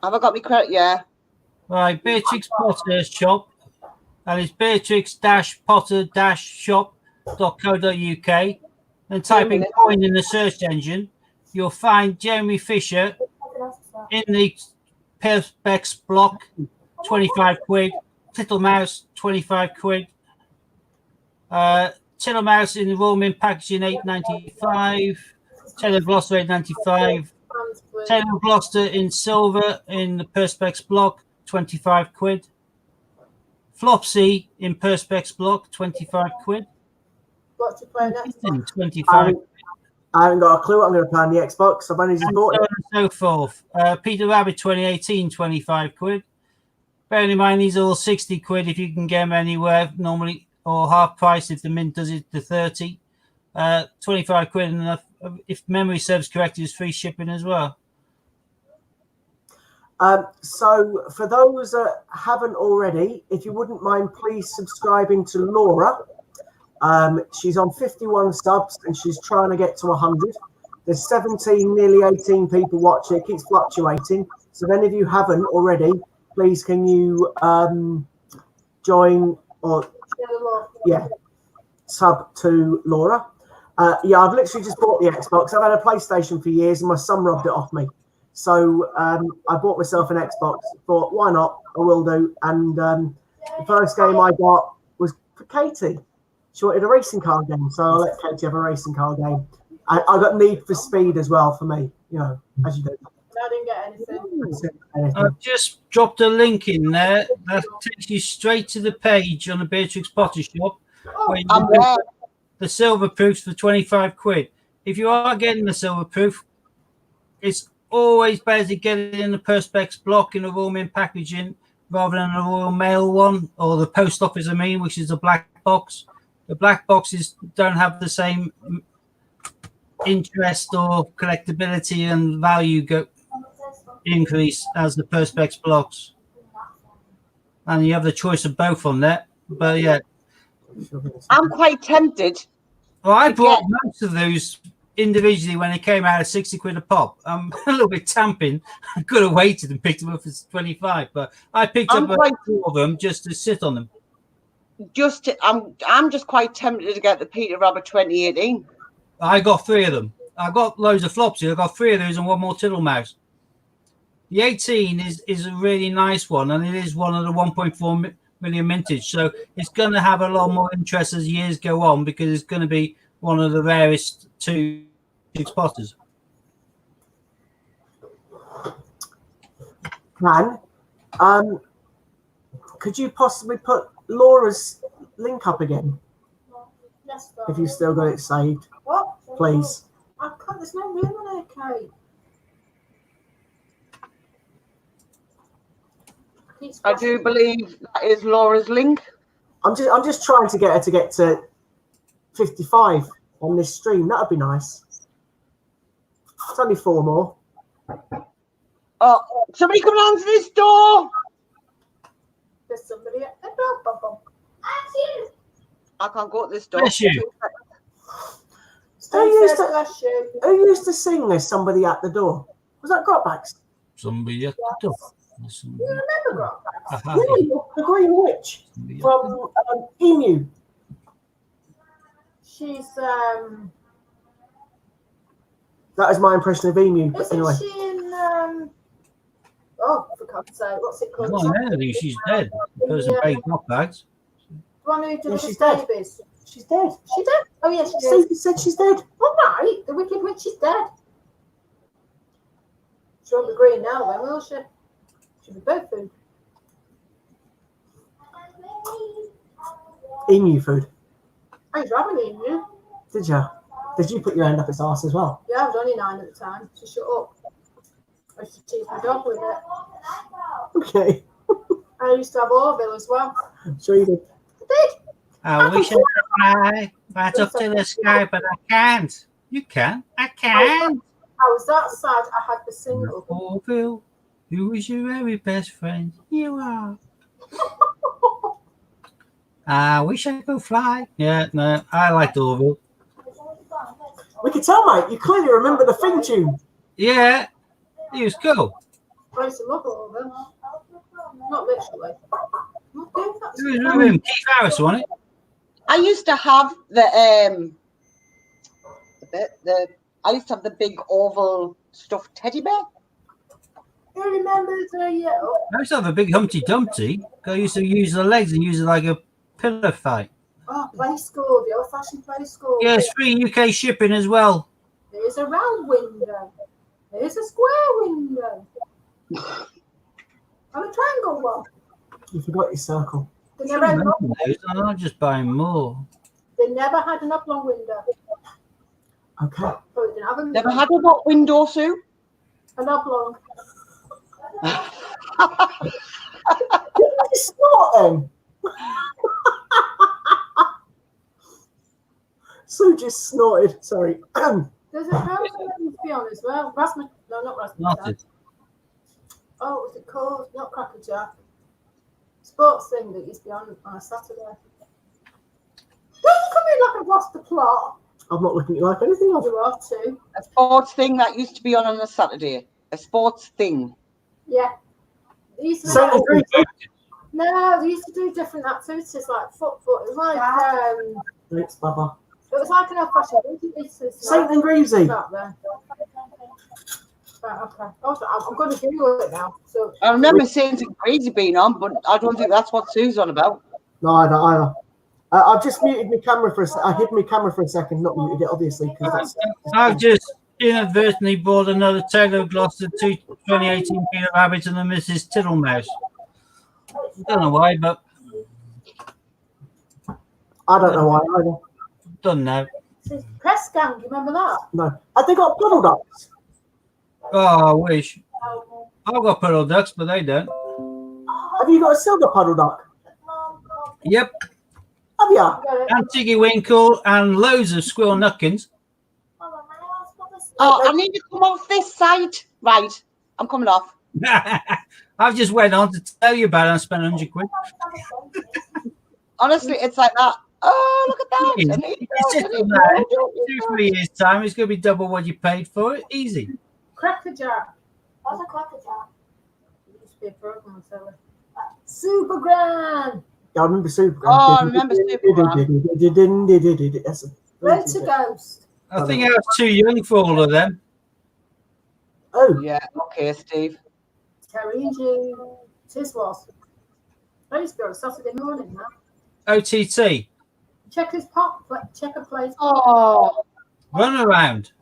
Have I got my credit? Yeah. Right, Beatrix Potter's shop, and it's beatrix-potter-shop.co.uk. And type in coin in the search engine. You'll find Jeremy Fisher in the Perspex block, 25 quid. Tittlemouse, 25 quid. Tittlemouse in the Royal Mint packaging, 8.95. Taylor Gloucester, 8.95. Taylor Gloucester in silver in the Perspex block, 25 quid. Flopsy in Perspex block, 25 quid. What you play next? 25. I haven't got a clue what I'm going to play on the Xbox. I've only just bought it. And so forth. Peter Rabbit 2018, 25 quid. Bearing in mind, these are all 60 quid if you can get them anywhere normally, or half price if the mint does it to 30. 25 quid, and if memory serves correct, is free shipping as well. So for those that haven't already, if you wouldn't mind, please subscribing to Laura. She's on 51 subs and she's trying to get to 100. There's 17, nearly 18 people watching. It keeps fluctuating. So if any of you haven't already, please can you join or sub to Laura. Yeah, I've literally just bought the Xbox. I've had a PlayStation for years and my son robbed it off me. So I bought myself an Xbox. Thought, why not? I will do. And the first game I got was for Katie. She wanted a racing car game, so I let Katie have a racing car game. I got Need for Speed as well for me, you know, as you do. I didn't get anything. I've just dropped a link in there that takes you straight to the page on the Beatrix Potter shop where you can get the silver proofs for 25 quid. If you are getting the silver proof, it's always better to get it in the Perspex block in the Royal Mint packaging rather than the Royal Mail one, or the post office, I mean, which is a black box. The black boxes don't have the same interest or collectability and value increase as the Perspex blocks. And you have the choice of both on there. But yeah. I'm quite tempted. Well, I bought most of those individually when they came out at 60 quid a pop. I'm a little bit tamping. I could have waited and picked them up for 25, but I picked up two of them just to sit on them. I'm just quite tempted to get the Peter Rabbit 2018. I got 3 of them. I got loads of Flopsy. I got 3 of those and one more Tittlemouse. The 18 is a really nice one, and it is one of the 1.4 million mintage. So it's going to have a lot more interest as years go on because it's going to be one of the rarest 2 spotters. Could you possibly put Laura's link up again? Yes, if you've still got it saved, please. I can't. There's no room on her, Kate. I do believe that is Laura's link. I'm just trying to get her to get to 55 on this stream. That'd be nice. It's only 4 more. Oh, somebody come down to this door. There's somebody at the door. Bum, bum. I can't go to this door. Bless you. Who Bless you. used to sing "There's Somebody at the Door"? Was that Grotbacks? Somebody at the door. You remember Rock? Yeah, the Green Witch from Emu. She's That is my impression of Emu. But isn't anyway, she in oh, for God's sake, what's it called? Well, I think she's dead. The person paid knock bags. The one who did Yeah, the she's dead. Davies. she's dead. She dead? Oh yeah, she is. Stevie said she's dead. All right, the Wicked Witch is dead. She won't be green now, then, will she? She'll be both food. Emu food. I was having it, you. Did you? Did you put your hand up its arse as well? Yeah, I was only 9 at the time, so shut up. I used to tease my dog with it. Okay. I used to have Orville as well. Sure you did. I did. I wish I could fly right up to the sky, but I can't. You can. I can. I was that sad I had the single. Orville, who is your very best friend? You are. I wish I could fly. Yeah, no, I liked Orville. We can tell, mate. You clearly remember the theme tune. Yeah, he was cool. I used to love Orville. Not literally. Not doing that. Who was with him? Keith Harris, wasn't it? I used to have the I used to have the big oval stuffed teddy bear. Who remembers I used to have a big Humpty Dumpty. I used to use the legs and use it like a pillow fight. Oh, play school, the old-fashioned play school. Yeah, it's free UK shipping as well. There's a round window. There's a square window. And a triangle one. You forgot your circle. They never had an Remember those, and I'm just buying more. They never had an oblong window. Okay. So they didn't have a Never had a what window, Sue? an oblong. It's not then. Sue just snorted. Sorry. There's a house that used to be on as well. Rasmus, no, not Rasmus. Not it. Oh, what was it called? Not Cracker Jack. Sports thing that used to be on a Saturday. Don't come in like I've lost the plot. I'm not looking at you like anything else. You are too. A sports thing that used to be on a Saturday. A sports thing. Yeah. They used to So do, no, they used to do different activities like football. It was like Thanks, Baba. it was like an old-fashioned St. and Greavesy. Right, okay. I'm going to Google it now. So I remember seeing some crazy being on, but I don't think that's what Sue's on about. No, I don't either. I've just muted my camera for a second. I hid my camera for a second, not muted it, obviously. Because I've just inadvertently bought another Tego Gloucester 2018 Peanut Rabbit and the Mrs. Tittlemouse. Don't know why, but I don't know why either. done now. Press Gang, do you remember that? No. Have they got puddle ducks? Oh, I wish. I've got puddle ducks, but they don't. Have you got a silver puddle duck? Yep. Have you? And Tiggy Winkle and loads of squirrel nutkins. Oh, I need to come off this side. Right, I'm coming off. I've just went on to tell you about it and spent 100 quid. Honestly, it's like that. Oh, look at that. It's just in there. 2-3 years' time, it's going to be double what you paid for it. Easy. Cracker Jack. What's a Cracker Jack? It used to be a program, so Super Grand. Yeah, I remember Super. Oh, I remember Super. That's a Road to Ghost. I think I was too young for all of them. Oh, Yeah, okay, Steve. Terry and June. Tis was. I used to go on Saturday morning now. OTT. Checkers Pop. Checker plays. Oh, Run around.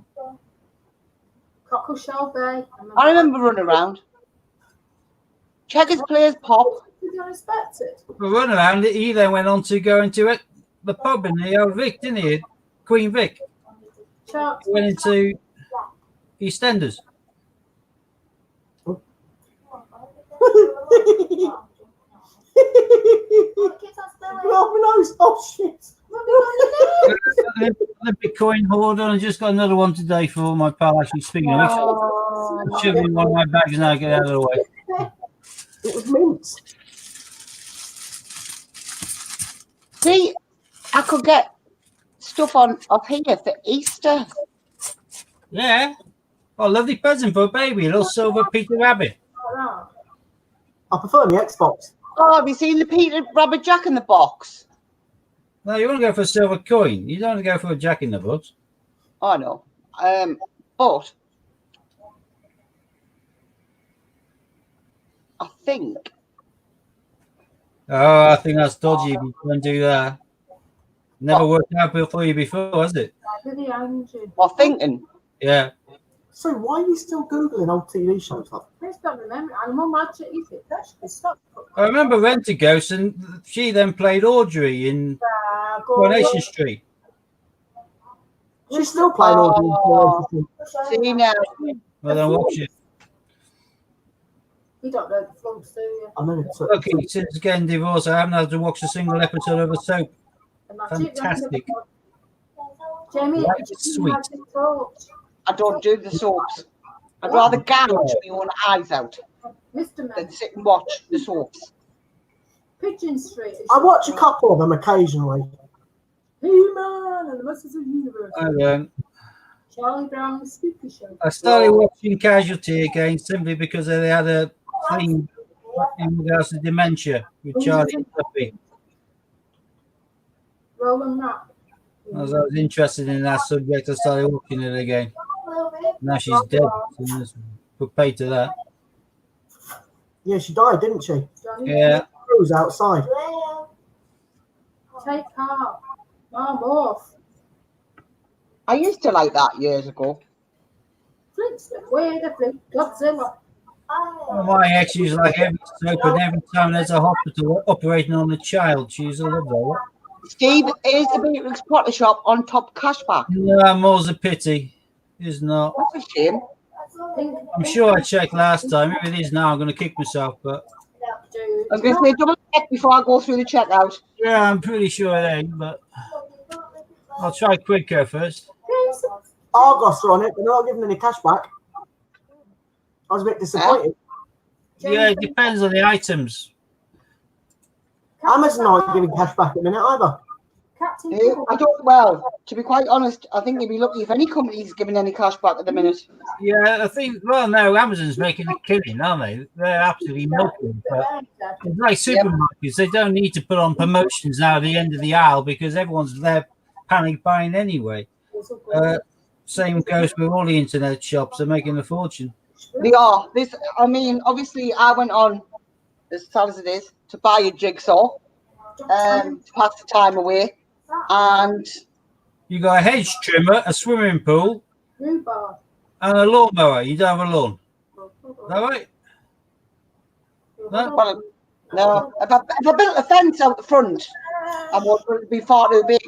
Cockle Shell Bay. I remember running around. Checkers Players Pop. Did you expect it? For run around, he then went on to go into it, the pub in the old Vic, didn't he? Queen Vic. Chart. Went into EastEnders. Oh shit! The Bitcoin hoarder, and I just got another one today for my pal. Actually, speaking of which, it should be in one of my bags now. Get out of the way. It was mince. See, I could get stuff on up here for Easter. Yeah. Oh, lovely present for a baby, a little silver Peter Rabbit. I prefer the Xbox. Oh, have you seen the Peter Rabbit Jack in the Box? No, you want to go for a silver coin. You don't want to go for a Jack in the Box. Oh, no. But I think. Oh, I think that's dodgy if you can do that. Never worked out for you before, has it? Or thinking. Yeah. So why are you still Googling old TV shows? Please don't remember. I'm on my chat, is it? That should be stopped. I remember Rent a Ghost, and she then played Audrey in Coronation Street. She's still playing Audrey. See now. Well, then watch it. You don't know the flumps, do you? I know it's Okay, since getting divorced, I haven't had to watch a single episode of a soap. And that's it, Fantastic. Jamie, Right, sweet. I don't do the soaps. I'd rather gouge my own eyes out Mr. than Man, sit and watch the soaps. Pigeon Street. I watch a couple of them occasionally. He-Man and the Masters of the Universe. I don't. Charlie Brown's Spooky Show. I started watching Casualty again simply because they had a thing in regards to dementia with Charlie and Duffy. Roland Rat. As I was interested in that subject, I started watching it again. Now she's dead. So put pay to that. Yeah, she died, didn't she? Yeah. She was outside. Take heart. Morph. I used to like that years ago. Flintstone. Where the Flint? Godzilla. Well, my ex used like every soap, and every time there's a hospital operating on a child, she's a love that. Steve, is the Beatrix Potter shop on top cashback? No, more's a pity. It's not. That's a shame. I'm sure I checked last time. If it is now, I'm going to kick myself. But I was going to say double check before I go through the checkout. yeah, I'm pretty sure it ain't. But I'll try quicker first. Argos are on it, but they're not giving any cash back. I was a bit disappointed. Yeah, it depends on the items. Amazon aren't giving cash back at the minute either. I don't. Well, to be quite honest, I think you'd be lucky if any company's giving any cash back at the minute. Yeah, I think. Well, no, Amazon's making a killing, aren't they? They're absolutely milking. But it's like supermarkets; they don't need to put on promotions now at the end of the aisle because everyone's there panic buying anyway. Same goes with all the internet shops; they're making a fortune. They are. This. I mean, obviously, I went on, as sad as it is, to buy a jigsaw, to pass the time away, and You got a hedge trimmer, a swimming pool, and a lawnmower. You don't have a lawn. Is that right? No? well, no. If I built a fence out the front, I would be far too big,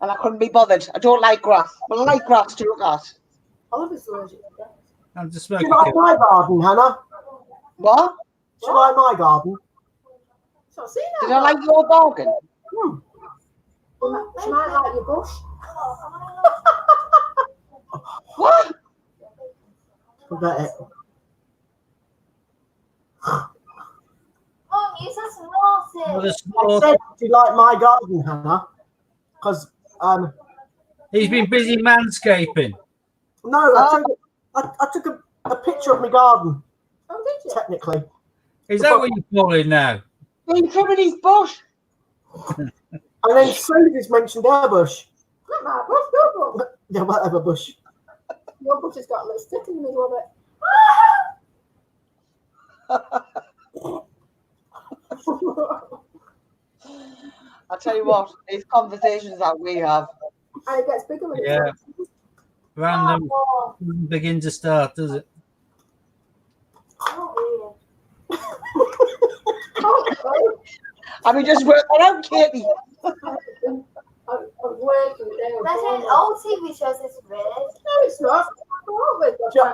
and I couldn't be bothered. I don't like grass, but I like grass to look at. I'm just Do smoking. you like my garden, Hannah? What? Do you like my garden? Did I like your bargain? She might like your bush. What? Forget it. What a I sport. said, do you like my garden, Hannah? Because, He's been busy manscaping. no, I took a picture of my garden, Oh, did you? technically. Is that what you call it now? Been trimming his bush. And then Susie's mentioned her bush. Not my bush, your bush. Yeah, whatever bush. Your bush has got a little stick in the middle of it. I tell you what, these conversations that we have. And it gets bigger when it's Yeah. Random Oh, doesn't begin to start, does it? oh, I mean, just work that out, Katie. yeah. I'm working with them. That's an old TV shows. It's weird. No, it's not.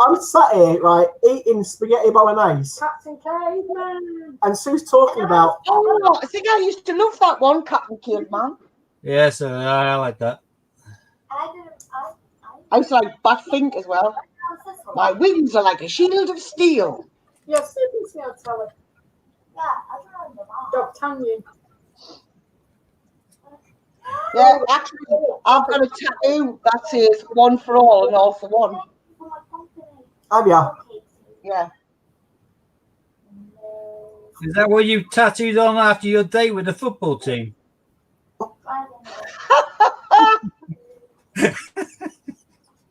I'm sat here, right, eating spaghetti bolognese, Captain Caveman. and Sue's talking about. Oh, I think I used to love that one, Captain Caveman. Yes, I like that. I didn't. I used to like Badfink as well. My wings are like a shield of steel. Yes, you can see on telly. Yeah, I remember that. D'Artagnan. Yeah, actually, I've got a tattoo that says one for all and all for one. Have ya? Yeah. Is that what you tattooed on after your date with the football team?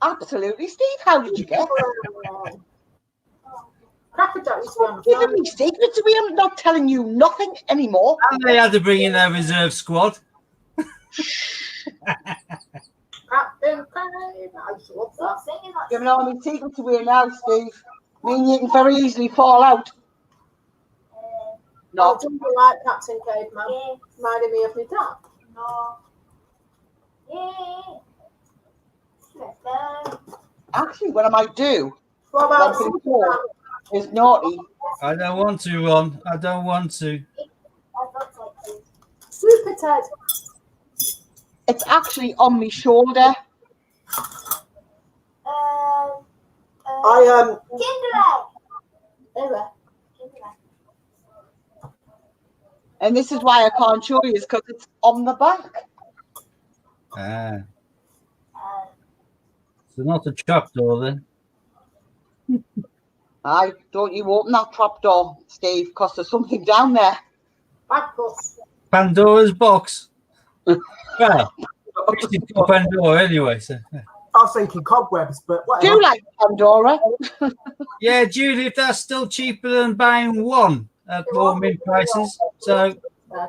Absolutely, Steve. How did you get? Crackerjack used to be on the Giving phone. me secrets. We are not telling you nothing anymore. And they had to bring in their reserve squad. Captain Caveman. I used to love that. Giving all my secrets away now, Steve. I mean, you can very easily fall out. No, No. do you like Captain Caveman? Yeah. Reminded me of my dad. No. Yeah. Actually, what I might do What about One for Superman? is naughty. I don't want to, Ron. I don't want to. Super Ted. It's actually on my shoulder. I Kinder Egg. And this is why I can't show you, is because it's on the back. Ah. So not a trapdoor then. Aye, don't you open that trapdoor, Steve, because there's something down there. Bacchus. Pandora's box. Well, it's got Pandora anyway. So. was thinking cobwebs, but Do whatever. you like Pandora? Yeah, Julie, if that's still cheaper than buying one at Mormon prices. So Yeah,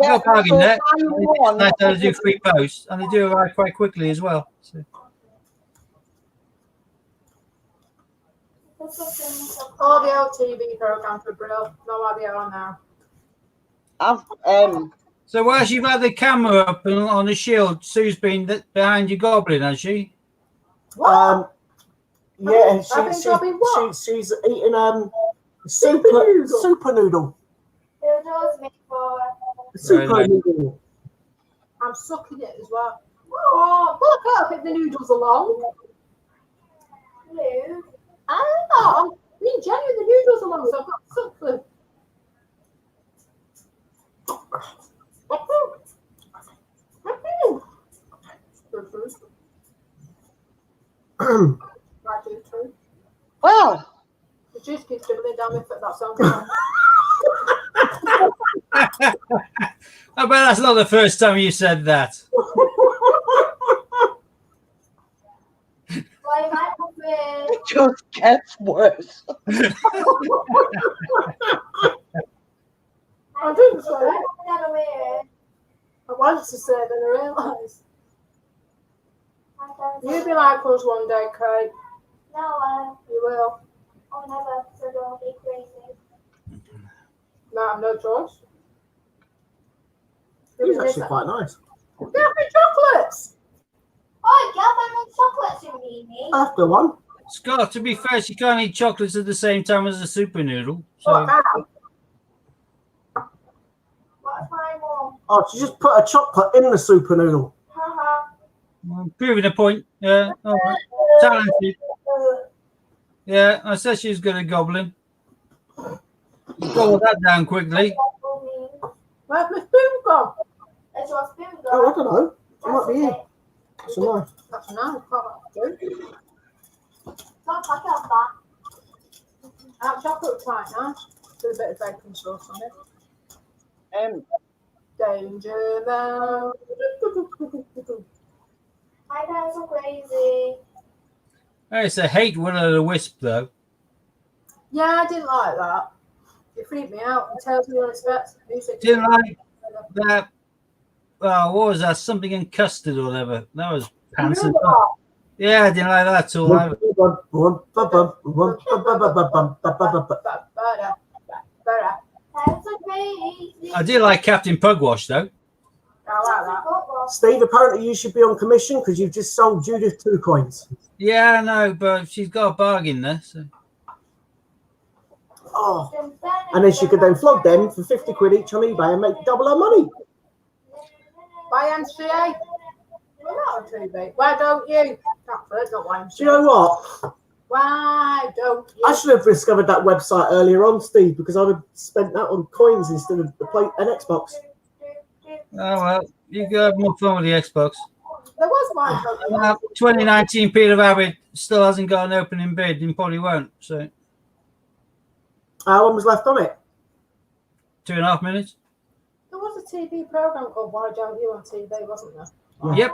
no bargain so there. buying It's one- nice how to do free posts, and they do arrive quite quickly as well. So. All the old TV programs were brilliant. No what they are now. I've So whilst you've had the camera up and on the shield, Sue's been behind your goblin, has she? Yeah, I've been dropping what? she's eating super noodle. Noodles made for. Super nice. noodle. I'm sucking it as well. Oh, look, I can't pick the noodles along. Blue. I'm being genuine, the noodles along, so I've got to suck them. Right, do two. well, The juice keeps dribbling down my foot, that sounds fun. I bet that's not the first time you said that. Why am I moving? it just gets worse. I didn't say Why it. am I not aware? I wanted to say it, then I realised. You'll be like us one day, Craig. No, You will. I'll never, so don't be crazy. No, I have no choice. It's actually quite nice. Get me chocolates! Oh, get my chocolates in me. After one. Scott, to be fair, she can't eat chocolates at the same time as a super noodle. So What's my mom? Oh, she just put a chocolate in the super noodle. Haha. proving a point. Yeah, all right. Talented. Yeah, I said she was good at gobbling. Gobble that down quickly. Where's my spoon gone? That's your spoon Oh, I gone. don't know. It might be here. It's a knife. That's a knife. Don't pack it off that. That chocolate quite nice. With a bit of bacon sauce on it. Danger now. My parents are crazy. It's a hate will-o'-the-wisp, though. Yeah, I didn't like that. It freaked me out. It tells me unexpected music. Didn't like that. What was that? Something in custard or whatever. That was pants. Remember that? Yeah, I didn't like that at all. either. Parents are crazy. I did like Captain Pugwash, though. I like that. Steve, apparently you should be on commission because you've just sold Judith 2 coins. Yeah, I know, but she's got a bargain there. So. Oh, and then she could then flog them for 50 quid each on eBay and make double her money. YMCA. Well, not on TV. Why don't you? Catford, not YMCA. Do you know what? Why don't you? I should have discovered that website earlier on, Steve, because I would have spent that on coins instead of the plate and Xbox. Oh well, you can have more fun with the Xbox. There was one. 2019 Peter Rabbit still hasn't got an opening bid and probably won't. So How long was left on it? 2.5 minutes. There was a TV program called Why Don't You on TV, wasn't there? Yep.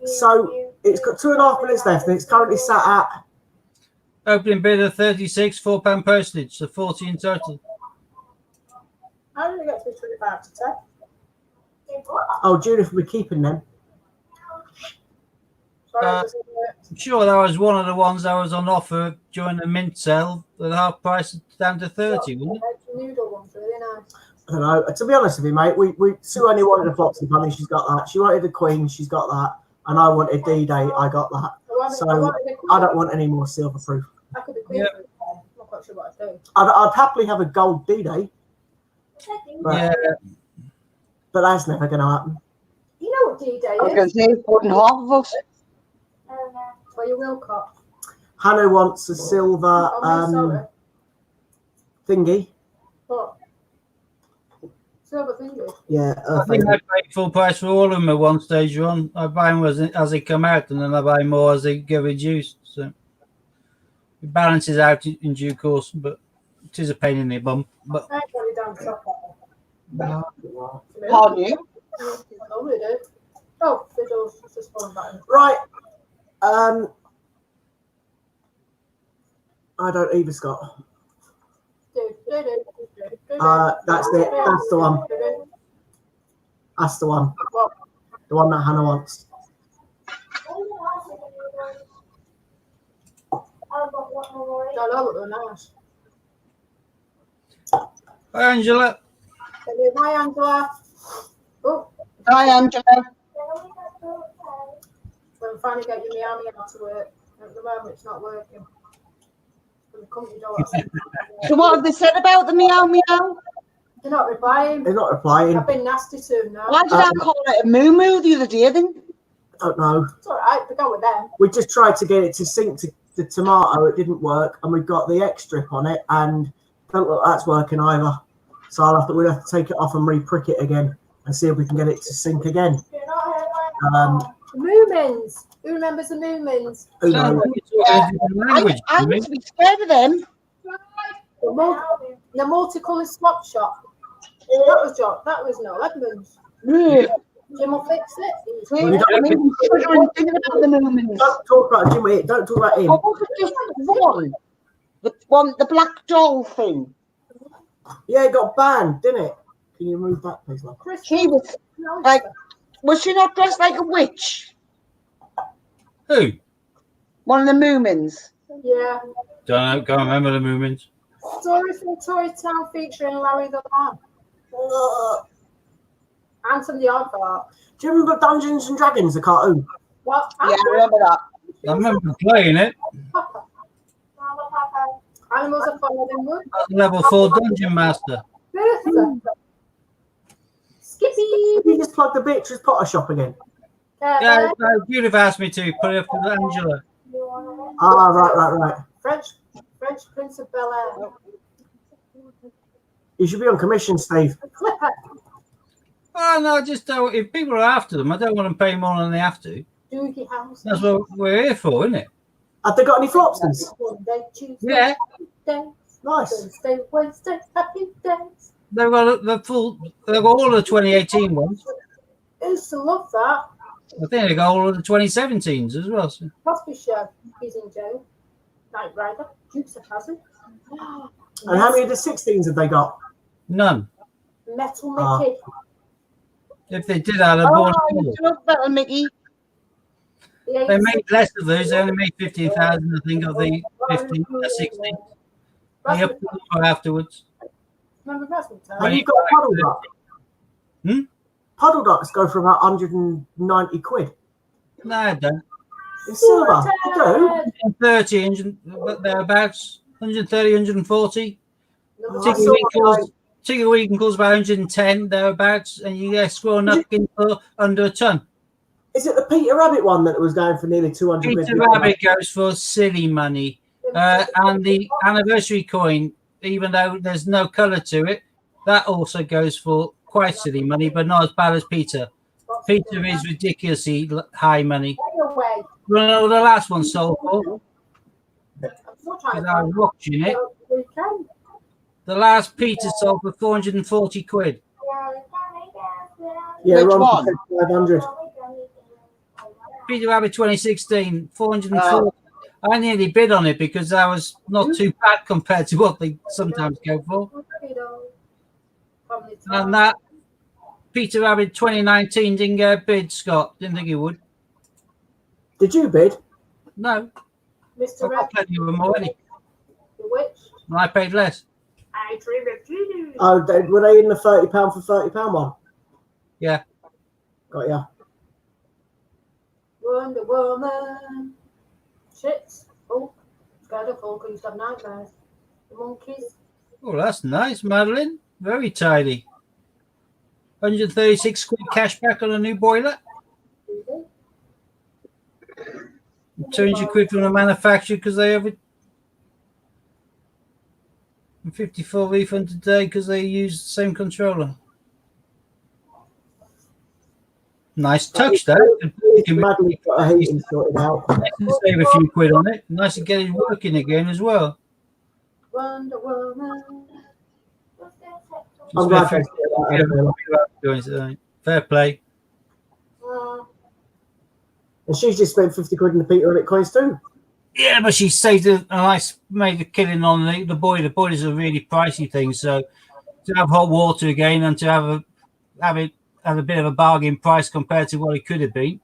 So it's got 2.5 minutes left, and it's currently sat at. Opening bid of 36, £4 postage, so 40 in total. How did it get to 25 to 10? Oh, Judith will be keeping them. Sorry, I'm sure that was one of the ones that was on offer during the mint sale at half price down to 30, wasn't it? The noodle one's really nice. I don't know. To be honest with you, mate, Sue only wanted a Foxy Bunny. She's got that. She wanted the Queen. She's got that. And I wanted D-Day. I got that. So I don't want any more silver proof. I could be Queen. Yep. I'm not quite sure what I'd do. I'd happily have a gold D-Day. Yeah. But that's never going to happen. You know what D-Day I was going is? to say, putting half of us. Where you will cut. Hannah wants a silver thingy. What? Silver thingy. Yeah. I think I paid full price for all of them at one stage on. I buy them as they come out, and then I buy more as they get reduced. So it balances out in due course, but it is a pain in the bum. But I ain't really down chocolate. Pardon you? Oh, we do. Oh, fiddles. It's just falling back in. Right. I don't either, Scott. That's it. That's the one. That's the one. The one that Hannah wants. Don't know what they're nice. hi, Angela. Hi, Angela. Oh, Hi, Angela. I'm trying to get your meow meow to work. At the moment, it's not working. The company don't. So what have they said about the meow meow? They're not replying. They're not replying. I've been nasty to them now. Why did I call it a moo moo the other day then? I don't know. It's all right. We go with them. We just tried to get it to sync to the tomato. It didn't work, and we got the X strip on it, and don't look like that's working either. So we'll have to take it off and re-prick it again and see if we can get it to sync again. Moomins. Who remembers the Moomins? Who knows? I used to be scared of them. The multicoloured swap shop. That was John. That was no Edmonds. Jim will fix it. Well, you I mean, thinking about the Moomins. Don't talk about Jimmy. Don't talk about him. Or was it just one? The black doll thing. Yeah, it got banned, didn't it? Can you move back, please, love? She was like, was she not dressed like a witch? Who? One of the Moomins. Yeah. Can't remember the movements. Story from Toy Town featuring Larry the Lamb. Anton the Aardvark. Do you remember Dungeons and Dragons, the cartoon? What? Yeah, I remember that. I remember playing it. Animals are followed in wood. I was level 4 dungeon master. Skippy. You just plug the Beatrice Potter shop again. Yeah, you'd have asked me to put it up for Angela. Ah, right. French Prince of Bel Air. You should be on commission, Steve. Clipper. Oh no, I just don't. If people are after them, I don't want them paying more than they have to. Doogie House. That's what we're here for, isn't it? Have they got any flopsters? Monday, Tuesday, Yeah. Wednesday, Nice. Thursday, Wednesday, happy days. They've got the full. They've got all the 2018 ones. I used to love that. I think they got all of the 2017s as well. So. Cosby Show. He's in jail. Knight Rider. Dukes of Hazzard. And how many of the 16s have they got? None. Metal Mickey. If they did, I'd have Oh, bought I them. used to love Little Mickey. They made less of those. They only made 15,000, I think, of the 15, 16. They upped them afterwards. Remember Rasmus? Have you got a puddle duck? Hmm? puddle ducks go for about 190 quid. No, I don't. In silver, you do? 130, thereabouts. 130, 140. I saw Ticklewinkle's about 110, thereabouts. And you get squirrel nutkin for under a ton. Is it the Peter Rabbit one that was going for nearly 200 quid? Peter Rabbit goes for silly money. And the anniversary coin, even though there's no colour to it, that also goes for quite silly money, but not as bad as Peter. Peter is ridiculously high money. Well, the last one sold for, because I was watching it, the last Peter sold for 440 quid. Yeah, Which Ron one? said 500. Peter Rabbit 2016, 440. I nearly bid on it because I was not too bad compared to what they sometimes go for. And that Peter Rabbit 2019 didn't get a bid, Scott. Didn't think he would. Did you bid? No. Mr. I've got plenty of them already. Bewitched. And I paid less. I dream of you. Oh, were they in the £30 for £30 one? Yeah. Got ya. Wonder Woman. Shit. Oh, scared of folk who used to have nightmares. The monkeys. Oh, that's nice, Madeline. Very tidy. 136 quid cash back on a new boiler. 200 quid from the manufacturer because they have it. And 54 refund today because they use the same controller. Nice touch, though. Madeline got her heating sorted out. Save a few quid on it. Nice to get it working again as well. Wonder Woman. I'm glad they sorted that out. Fair play. And she's just spent 50 quid in the Peter Rabbit coins too. Yeah, but she saved a nice, made a killing on the boiler. The boiler's a really pricey thing, so to have hot water again and to have it at a bit of a bargain price compared to what it could have been.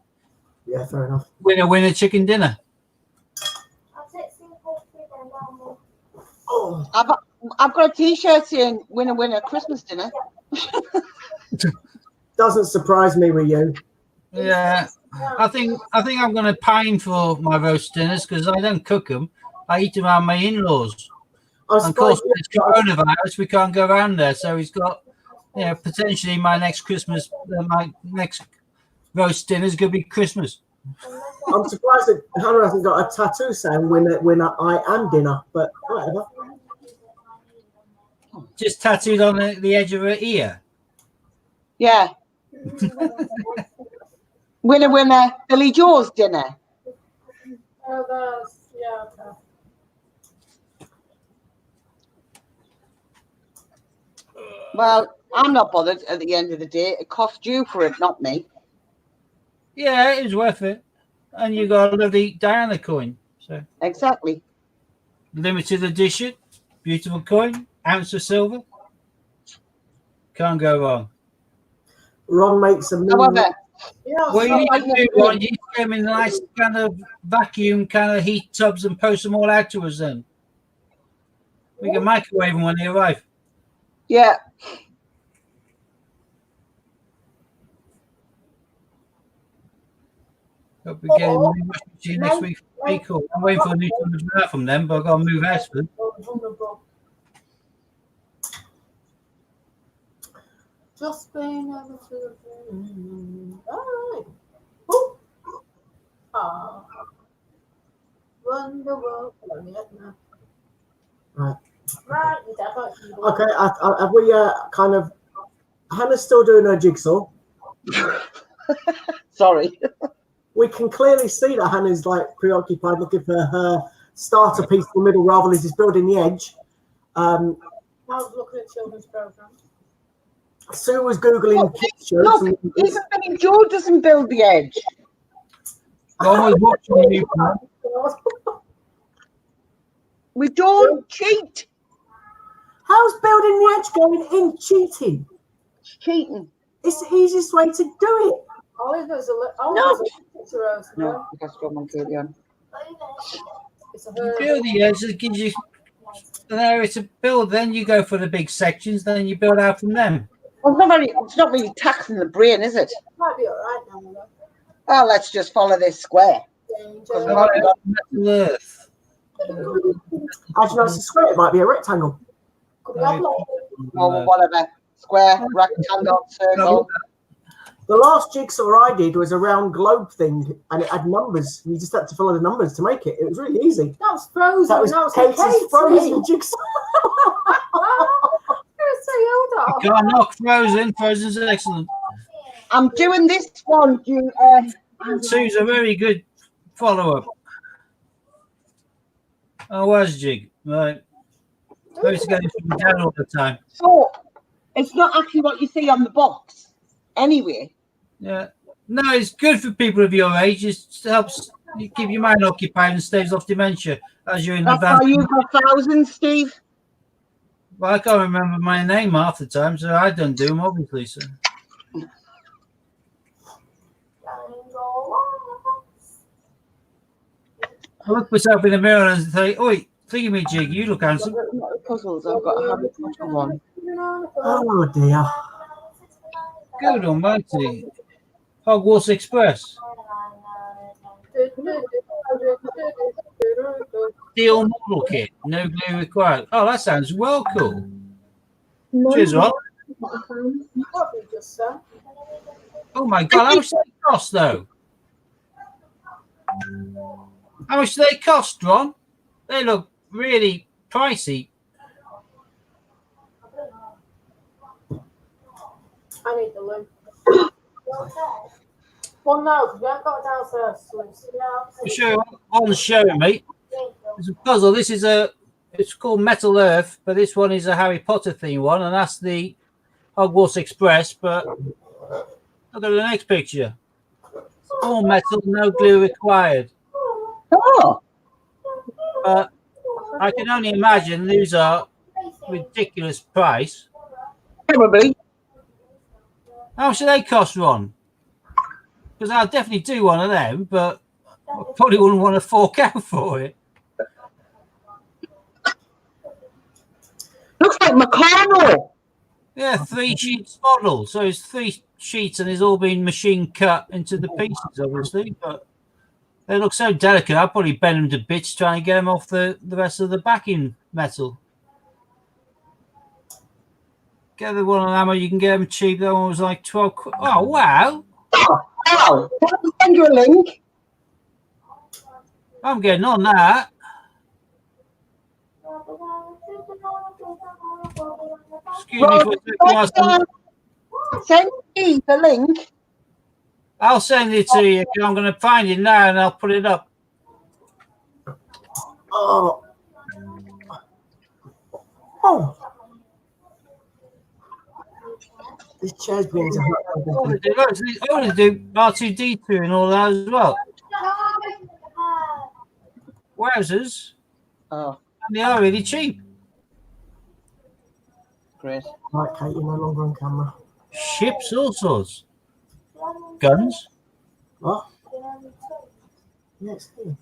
Yeah, fair enough. Winner, chicken dinner. Oh, I've got a T-shirt saying "Winner, Christmas dinner." doesn't surprise me with you. Yeah, I think I'm going to pine for my roast dinners because I don't cook them. I eat them around my in-laws. And of course, with coronavirus, we can't go around there. So he's got, potentially my next Christmas, my next roast dinner is going to be Christmas. I'm surprised that Hannah hasn't got a tattoo saying when I am dinner, but whatever. Just tattooed on the edge of her ear. Yeah. Winner, Billy Joe's dinner. Oh, that's, yeah, okay. Well, I'm not bothered at the end of the day. It cost you for it, not me. Yeah, it was worth it. And you got a lovely Diana coin. So Exactly. limited edition, beautiful coin, ounce of silver. Can't go wrong. Ron makes a However, Well, you need to do one. You get them in nice kind of vacuum kind of heat tubs and post them all out to us then. We can microwave them when they arrive. yeah, Hope we get a new washing machine next week. Pretty cool. I'm waiting for a new one from them, but I've got to move house first. Just being able to. Alright. Oh. Ah. Wonder Woman. Right. Right. Okay, have we kind of... Hannah's still doing her jigsaw. sorry. We can clearly see that Hannah's like preoccupied looking for her starter piece in the middle rather than she's building the edge. I was looking at children's programs. Sue was Googling kids shows. Look, even Billy Joe doesn't build the edge. Always watching you. We don't cheat. How's building the edge going in cheating? It's cheating. It's the easiest way to do it. Olive knows a picture rose. No, because someone carry on. It's a her. Build the edge, it gives you an area to build. Then you go for the big sections, then you build out from them. Well, it's not really taxing the brain, is it? Might be all right now, though. Well, let's just follow this square. Danger. 'Cause we've already got- Earth. Actually, no, it's a square. It might be a rectangle. Could we have like or whatever. Square, rectangle, circle. The last jigsaw I did was a round globe thing, and it had numbers. You just had to follow the numbers to make it. It was really easy. that was frozen? That was Kate's frozen jigsaw. You can't knock Frozen. Frozen's excellent. I'm doing this one. Sue's a very good follow-up. Oh, was Jig. Right. I used to get it from down all the time. So, it's not actually what you see on the box. Anyway. Yeah. No, it's good for people of your age. It helps you keep your mind occupied and staves off dementia as you're in That's advance. why you've got thousands, Steve. Well, I can't remember my name half the time, so I don't do them, obviously. So. I look myself in the mirror and say, "Oi, think of me, Jig. You look handsome." Puzzles. I've got a Harry Potter one. Oh dear. Good almighty. Hogwarts Express. Steel model kit. No glue required. Oh, that sounds well cool. Cheers, Rob. What have you just said? Oh my God, how much do they cost, though? How much do they cost, Ron? They look really pricey. I need the loo. Well, no, because we haven't got downstairs. I'll show you on showing me. It's a puzzle. This is it's called Metal Earth, but this one is a Harry Potter theme one, and that's the Hogwarts Express. But look at the next picture. It's all metal, no glue required. Oh. But I can only imagine these are ridiculous price. Probably. How much do they cost, Ron? Because I'll definitely do one of them, but I probably wouldn't want to fork out for it. Looks like Meccano. Yeah, 3 sheets model. So it's 3 sheets and it's all been machine cut into the pieces, obviously. But they look so delicate. I'll probably bend them to bits trying to get them off the rest of the backing metal. Get the one on Ammo, you can get them cheap. That one was like 12 quid. Oh, wow. Wow. Can I send you a link? I'm getting on that. Excuse me for a second. Send me the link. I'll send it to you. I'm going to find it now and I'll put it up. Oh. Oh. This chair's being I want to do R2D2 and all that as well. Wowzers. Oh, And they are really cheap. great. Right, Kate, you're no longer on camera. Ships, all sorts. Guns. What? Yes, here.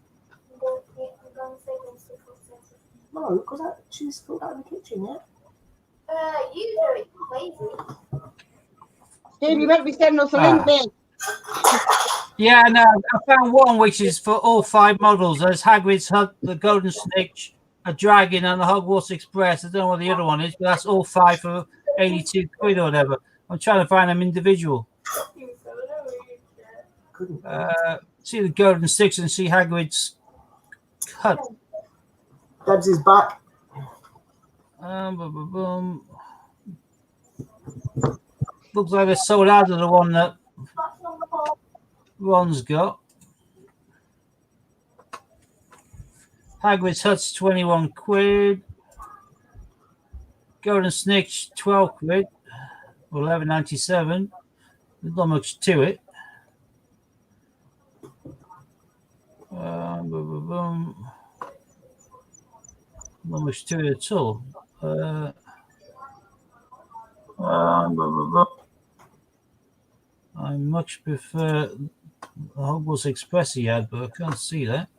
No, because she's put that in the kitchen, yeah? You do it, lazy. Steve, you better be sending us a link, mate. Yeah, no, I found one which is for all 5 models. There's Hagrid's Hut, the Golden Snitch, a Dragon, and the Hogwarts Express. I don't know what the other one is, but that's all 5 for 82 quid or whatever. I'm trying to find them individual. See the Golden Sticks and see Hagrid's Hut. Debs is back. Boom, boom. Looks like they sold out of the one that Ron's got. Hagrid's Hut's 21 quid. Golden Snitch 12 quid. 11.97. There's not much to it. Boom, boom, boom. Not much to it at all. Boom, boom, boom. I much prefer the Hogwarts Express he had, but I can't see that.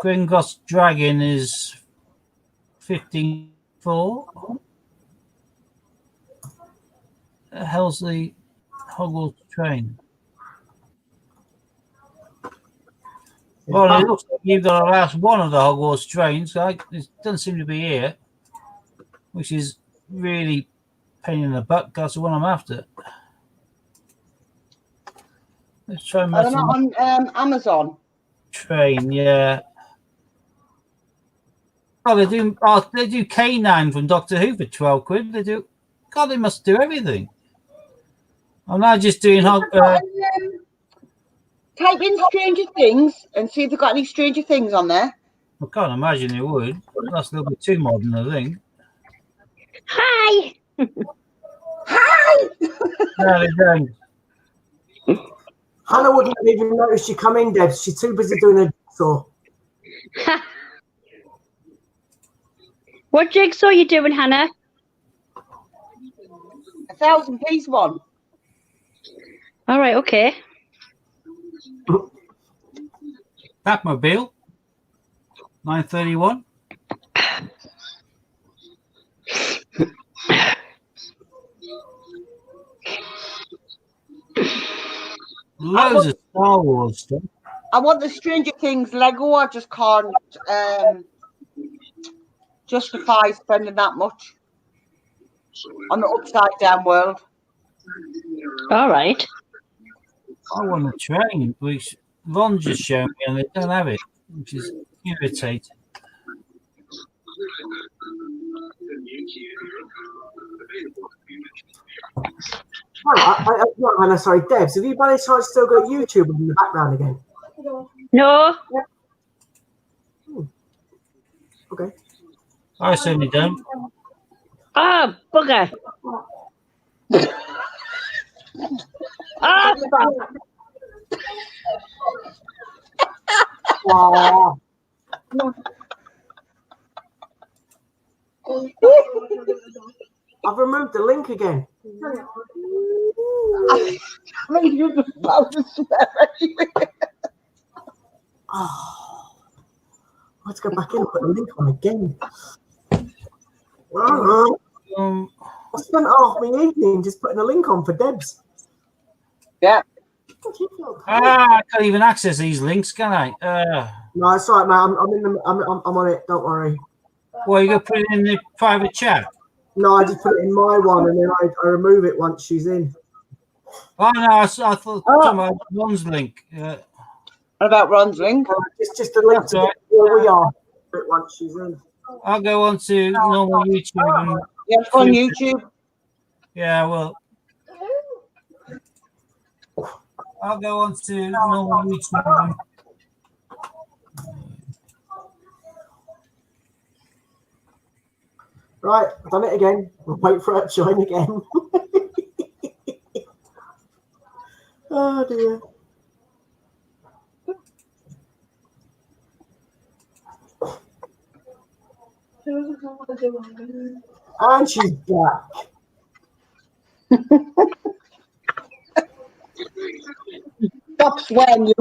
Gringotts Dragon is 15.4. hell's the Hogwarts train? Well, it looks like you've got the last one of the Hogwarts trains. It doesn't seem to be here, which is really pain in the butt. That's the one I'm after. Let's try and Are they not on Amazon? Train, yeah. Oh, they do. Oh, they do K9 from Doctor Who for 12 quid. They do. God, they must do everything. I'm now just doing. Type in Stranger Things and see if they've got any Stranger Things on there. I can't imagine it would. That's a little bit too modern, I think. Hi. Hi! No, they don't. Hannah wouldn't have even noticed you come in, Debs. She's too busy doing a jigsaw. What jigsaw are you doing, Hannah? 1,000-piece one. All right, okay. Batmobile. 931. Loads of Star Wars stuff. I want the Stranger Things Lego. I just can't justify spending that much on the upside down world. All right. I want a train, which Ron just showed me, and they don't have it, which is irritating. Not Hannah, sorry, Debs. Have you by any chance still got YouTube in the background again? No. Okay. I certainly don't. Oh, bugger. Oh, fuck. Wow. I've removed the link again. Oh, let's go back in and put the link on again. I spent half my evening just putting a link on for Debs. Yeah. I can't even access these links, can I? No, it's all right, man. I'm on it. Don't worry. Well, you got to put it in the private chat. No, I just put it in my one, and then I remove it once she's in. Oh no, I thought talking about Ron's link. What about Ron's link? It's just a link to where we are. Once she's in. I'll go on to normal YouTube. And Yeah, it's on YouTube. yeah, well, I'll go on to normal YouTube. Right, I've done it again. We'll wait for it to join again. Oh dear. And she's back. Stop swearing, you.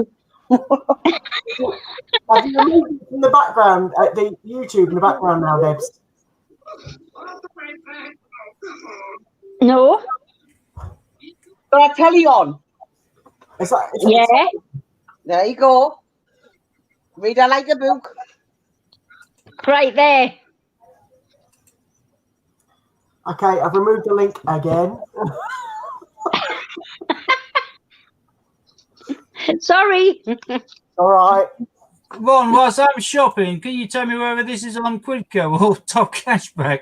Have you removed it from the background, the YouTube in the background now, Debs? No. Got our telly on. Yeah. There you go. Read her like a book. Right there. Okay, I've removed the link again. Sorry. All right. Ron, whilst I'm shopping, can you tell me whether this is on Quidco or Top Cashback?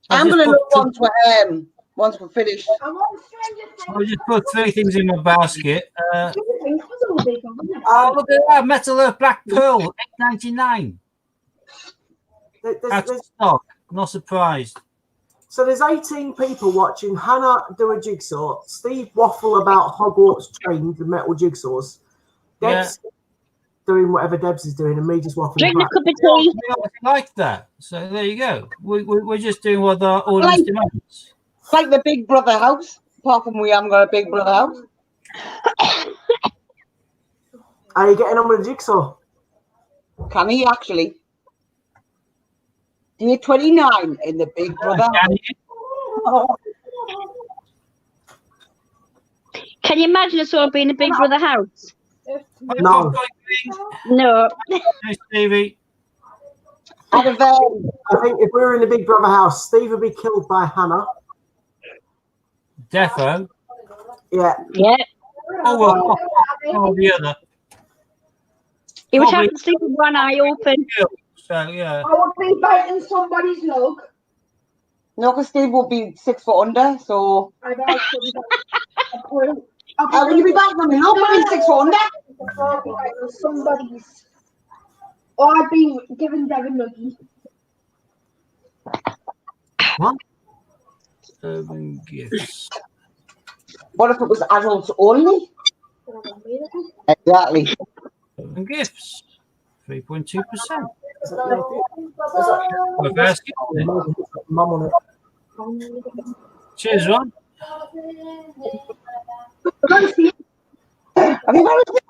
I'm going to look once we're finished. I just put 3 things in my basket. Oh, look at that, Metal Earth Black Pearl, $8.99. Out of stock. Not surprised. So there's 18 people watching Hannah do a jigsaw, Steve waffle about Hogwarts trains and metal jigsaws, Debs doing whatever Debs is doing, and me just waffling. Drink a cup of tea. I like that. So there you go. We're just doing what the audience demands. It's like the Big Brother house, apart from we haven't got a Big Brother house. Are you getting on with the jigsaw? Can he actually? Year 29 in the Big Brother house. Can you imagine us all being a Big Brother house? No. No. Hey, Stevie. Out of I think if we were in the Big Brother house, Steve would be killed by Hannah. Defo. Yeah. Yeah. Oh, well. Oh, the other. He would Probably have to sleep with one eye open. So, yeah. I would be biting somebody's lug. No, because Steve will be 6 foot under, so. I'd also be biting. How will you be biting them? Look, when he's 6 foot under. I'd be biting somebody's. Or I'd be giving Devin Nuggy. What? Urban gifts. What if it was adults only? Exactly. Urban gifts. 3.2%. Is that Mum on it. Cheers, Ron. Have you got it?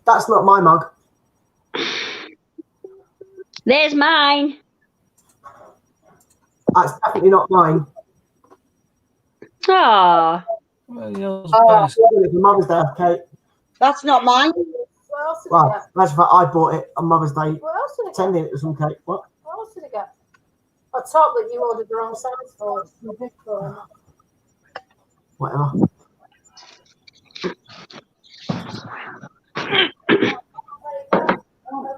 That's not my mug. There's mine. That's definitely not mine. Oh. Well, yours Oh. is It's your Mother's Day, Kate. That's not mine. What else did Well, he get? that's why I bought it on Mother's Day. What else did he get? Pretending it was from Kate. What? What else did he get? A top that you ordered the wrong size for. Whatever.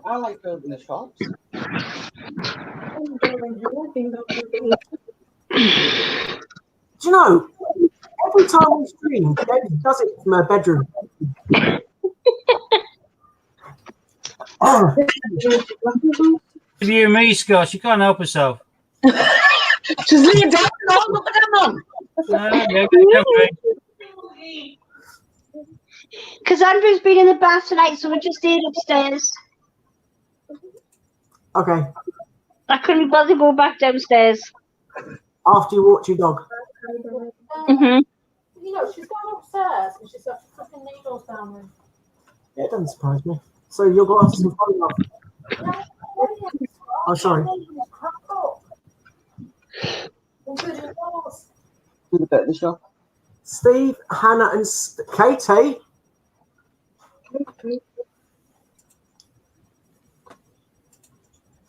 I like going in the shops. Do you know, every time we stream, Dave does it from her bedroom. If you and me, Scott, she can't help herself. She's laying down. No, look at that, man. Yeah, okay. Because Andrew's been in the bath tonight, so we just stayed upstairs. Okay, I couldn't bother to go back downstairs. after you walk your dog. Mm-hmm. You know, she's gone upstairs and she's got fucking needles down there. Yeah, it doesn't surprise me. So your glasses are falling off. Oh, sorry. Do the bit in the shop. Steve, Hannah, and Katie.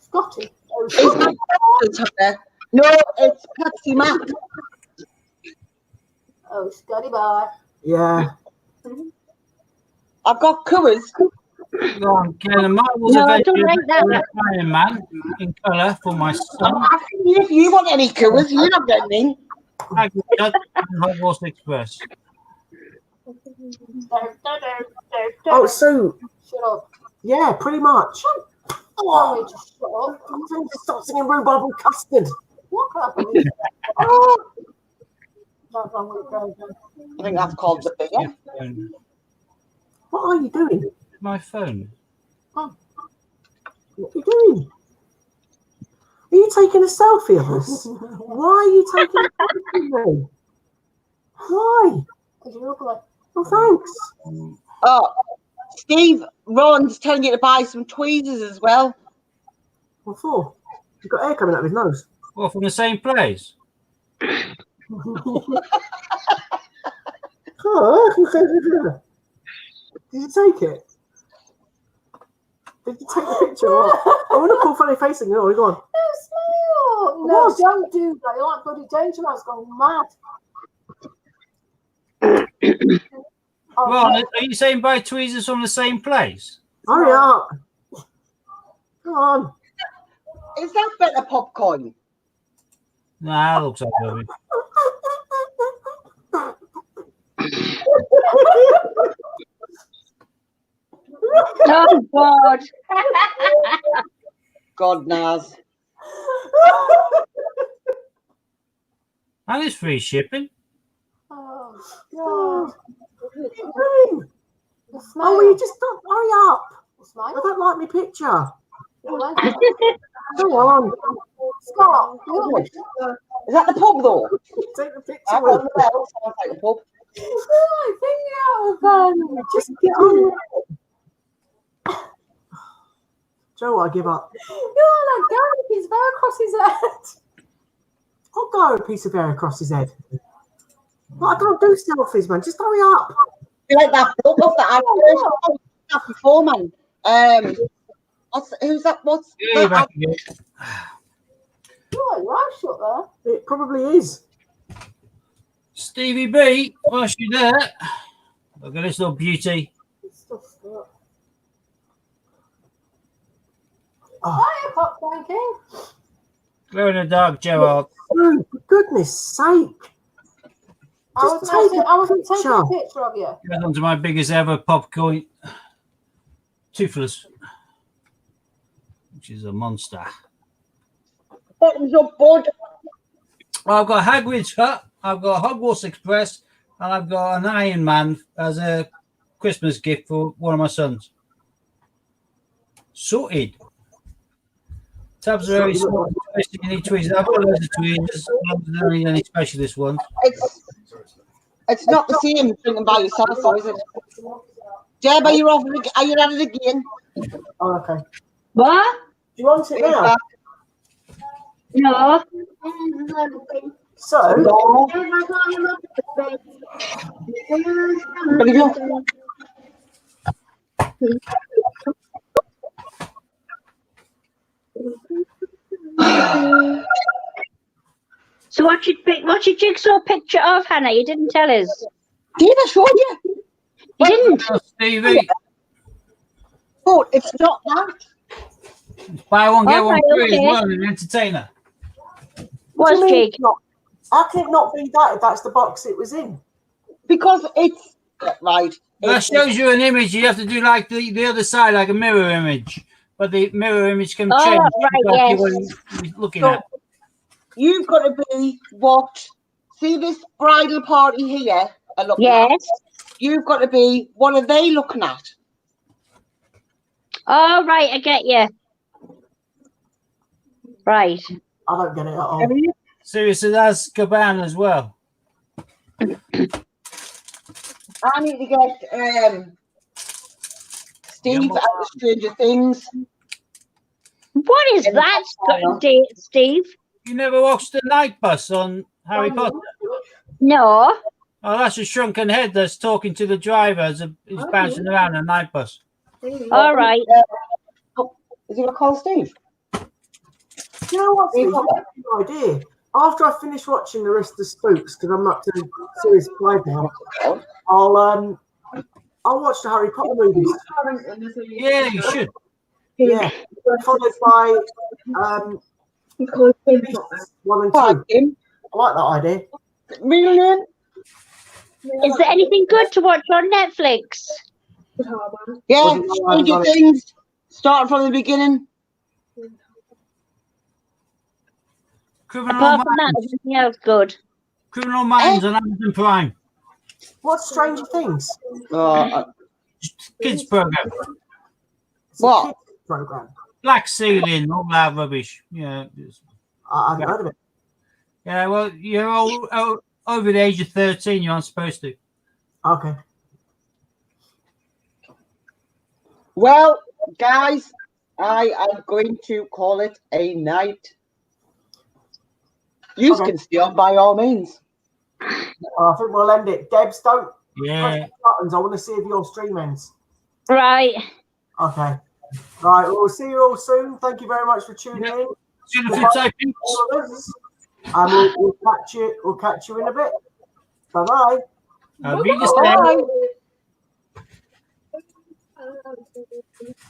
Scotty. It's not Hunter. No, it's Patsy Mac. Oh, Scotty boy. Yeah. I've got covers. Go on, Ken. Mine was No, I eventually don't like that. Iron Man in colour for my son. I'm asking you if you want any covers. You're not getting any. Hogwarts Express. Oh, so Shut up. yeah, pretty much. Tell me to shut up. I'm saying to stop singing rhubarb and custard. What happened? Oh. That's wrong with it, I think that's called the bigger. What are you doing? My phone. What are you doing? Are you taking a selfie of us? Why are you taking a selfie of me? Why? because you look like. Well, thanks. Oh, Steve, Ron's telling you to buy some tweezers as well. What for? He's got air coming out of his nose. Well, from the same place. Oh. Did you take it? Did you take the picture? Or what? I want to call funny facing. Oh, go on. No, smile. No, What? don't do that. You're like bloody danger mouse going mad. Oh, Well, are you saying buy tweezers from the same place? Hurry up. Come on. Is that better popcorn? Nah, that looks like rubbish. Oh, God. God knows. And it's free shipping. Oh, Oh, God. what are you doing? The smile. Oh, will you just stop? Hurry up. The I smile. don't like my picture. Well, Go on. Scott, look. Is that the pub though? Take the picture. I don't know. Sounds like the pub. Oh, I think you're out of bed. Just get on. Joe, I give up. You're like Gary, he's very across his head. I'll go a piece of hair across his head. But I don't do selfies, man. Just hurry up. You like that book of that actor before, man? Who's that? What's Yeah, that? back again. Oh, your eyes shut there. It probably is. Stevie B, whilst you're there, look at this little beauty. This stuff's good. Oh, Hiya, Popcorn King. Glow in the dark, Gerald. for goodness sake. I Just wasn't take a taking a picture. picture of you. Goes on to my biggest ever popcorn toothless, which is a monster. Bottoms up, bud. I've got Hagrid's Hut, I've got Hogwarts Express, and I've got an Iron Man as a Christmas gift for one of my sons. Sorted. Tabs are very small. You need tweezers. I've got loads of tweezers. I don't need any specialist ones. It's not the same drinking by yourself, though, is it? Jeb, are you at it again? Oh, okay. What? Do you want it now? No. So, There you go. So what's your jigsaw picture of, Hannah? You didn't tell us. Did I show you? You didn't. Oh, Stevie, Oh, it's not that. buy one, get one Alright, free as okay. well, an entertainer. What's Jake? how can it not be that if that's the box it was in? Because it's right. That shows you an image. You have to do like the other side, like a mirror image. But the mirror image can Oh, change. right, because yes. what you're looking So, at. you've got to be what? See this bridal party here? Yes. You've got to be. What are they looking at? Oh, right, I get you. Right. I don't get it at all. Seriously, that's Cabana as well. I need to get Steve out of Stranger Things. What is that, Steve? You never watched the Night Bus on Harry Potter? No. Oh, that's a shrunken head that's talking to the driver as he's bouncing around a night bus. All right. Is he going to call Steve? You know what, Steve? I have no idea. After I finish watching the rest of the Spooks, because I'm up to series 5 now, I'll watch the Harry Potter movies. Yeah, you should. Yeah, followed by Beasts 1 and 2. Hi, Tim. I like that idea. Million. Is there anything good to watch on Netflix? Yeah, Stranger Things. Start from the beginning. Criminal Apart from that, Minds. is anything else good? Criminal Minds on Amazon Prime. What's Stranger Things? Kids program. It's a What? kids program. Black Ceiling, all that rubbish. Yeah. I haven't heard of it. Yeah, well, you're all over the age of 13. You aren't supposed to. Okay. Well, guys, I am going to call it a night. You Okay. can stay on by all means. I think we'll end it. Debs, don't Yeah. press the buttons. I want to see if your stream ends. Right. Okay. Right. Well, we'll see you all soon. Thank you very much for tuning in. See you the flip side, peeps. All of us. And we'll catch you. We'll catch you in a bit. Bye bye. I'll be the same. Bye.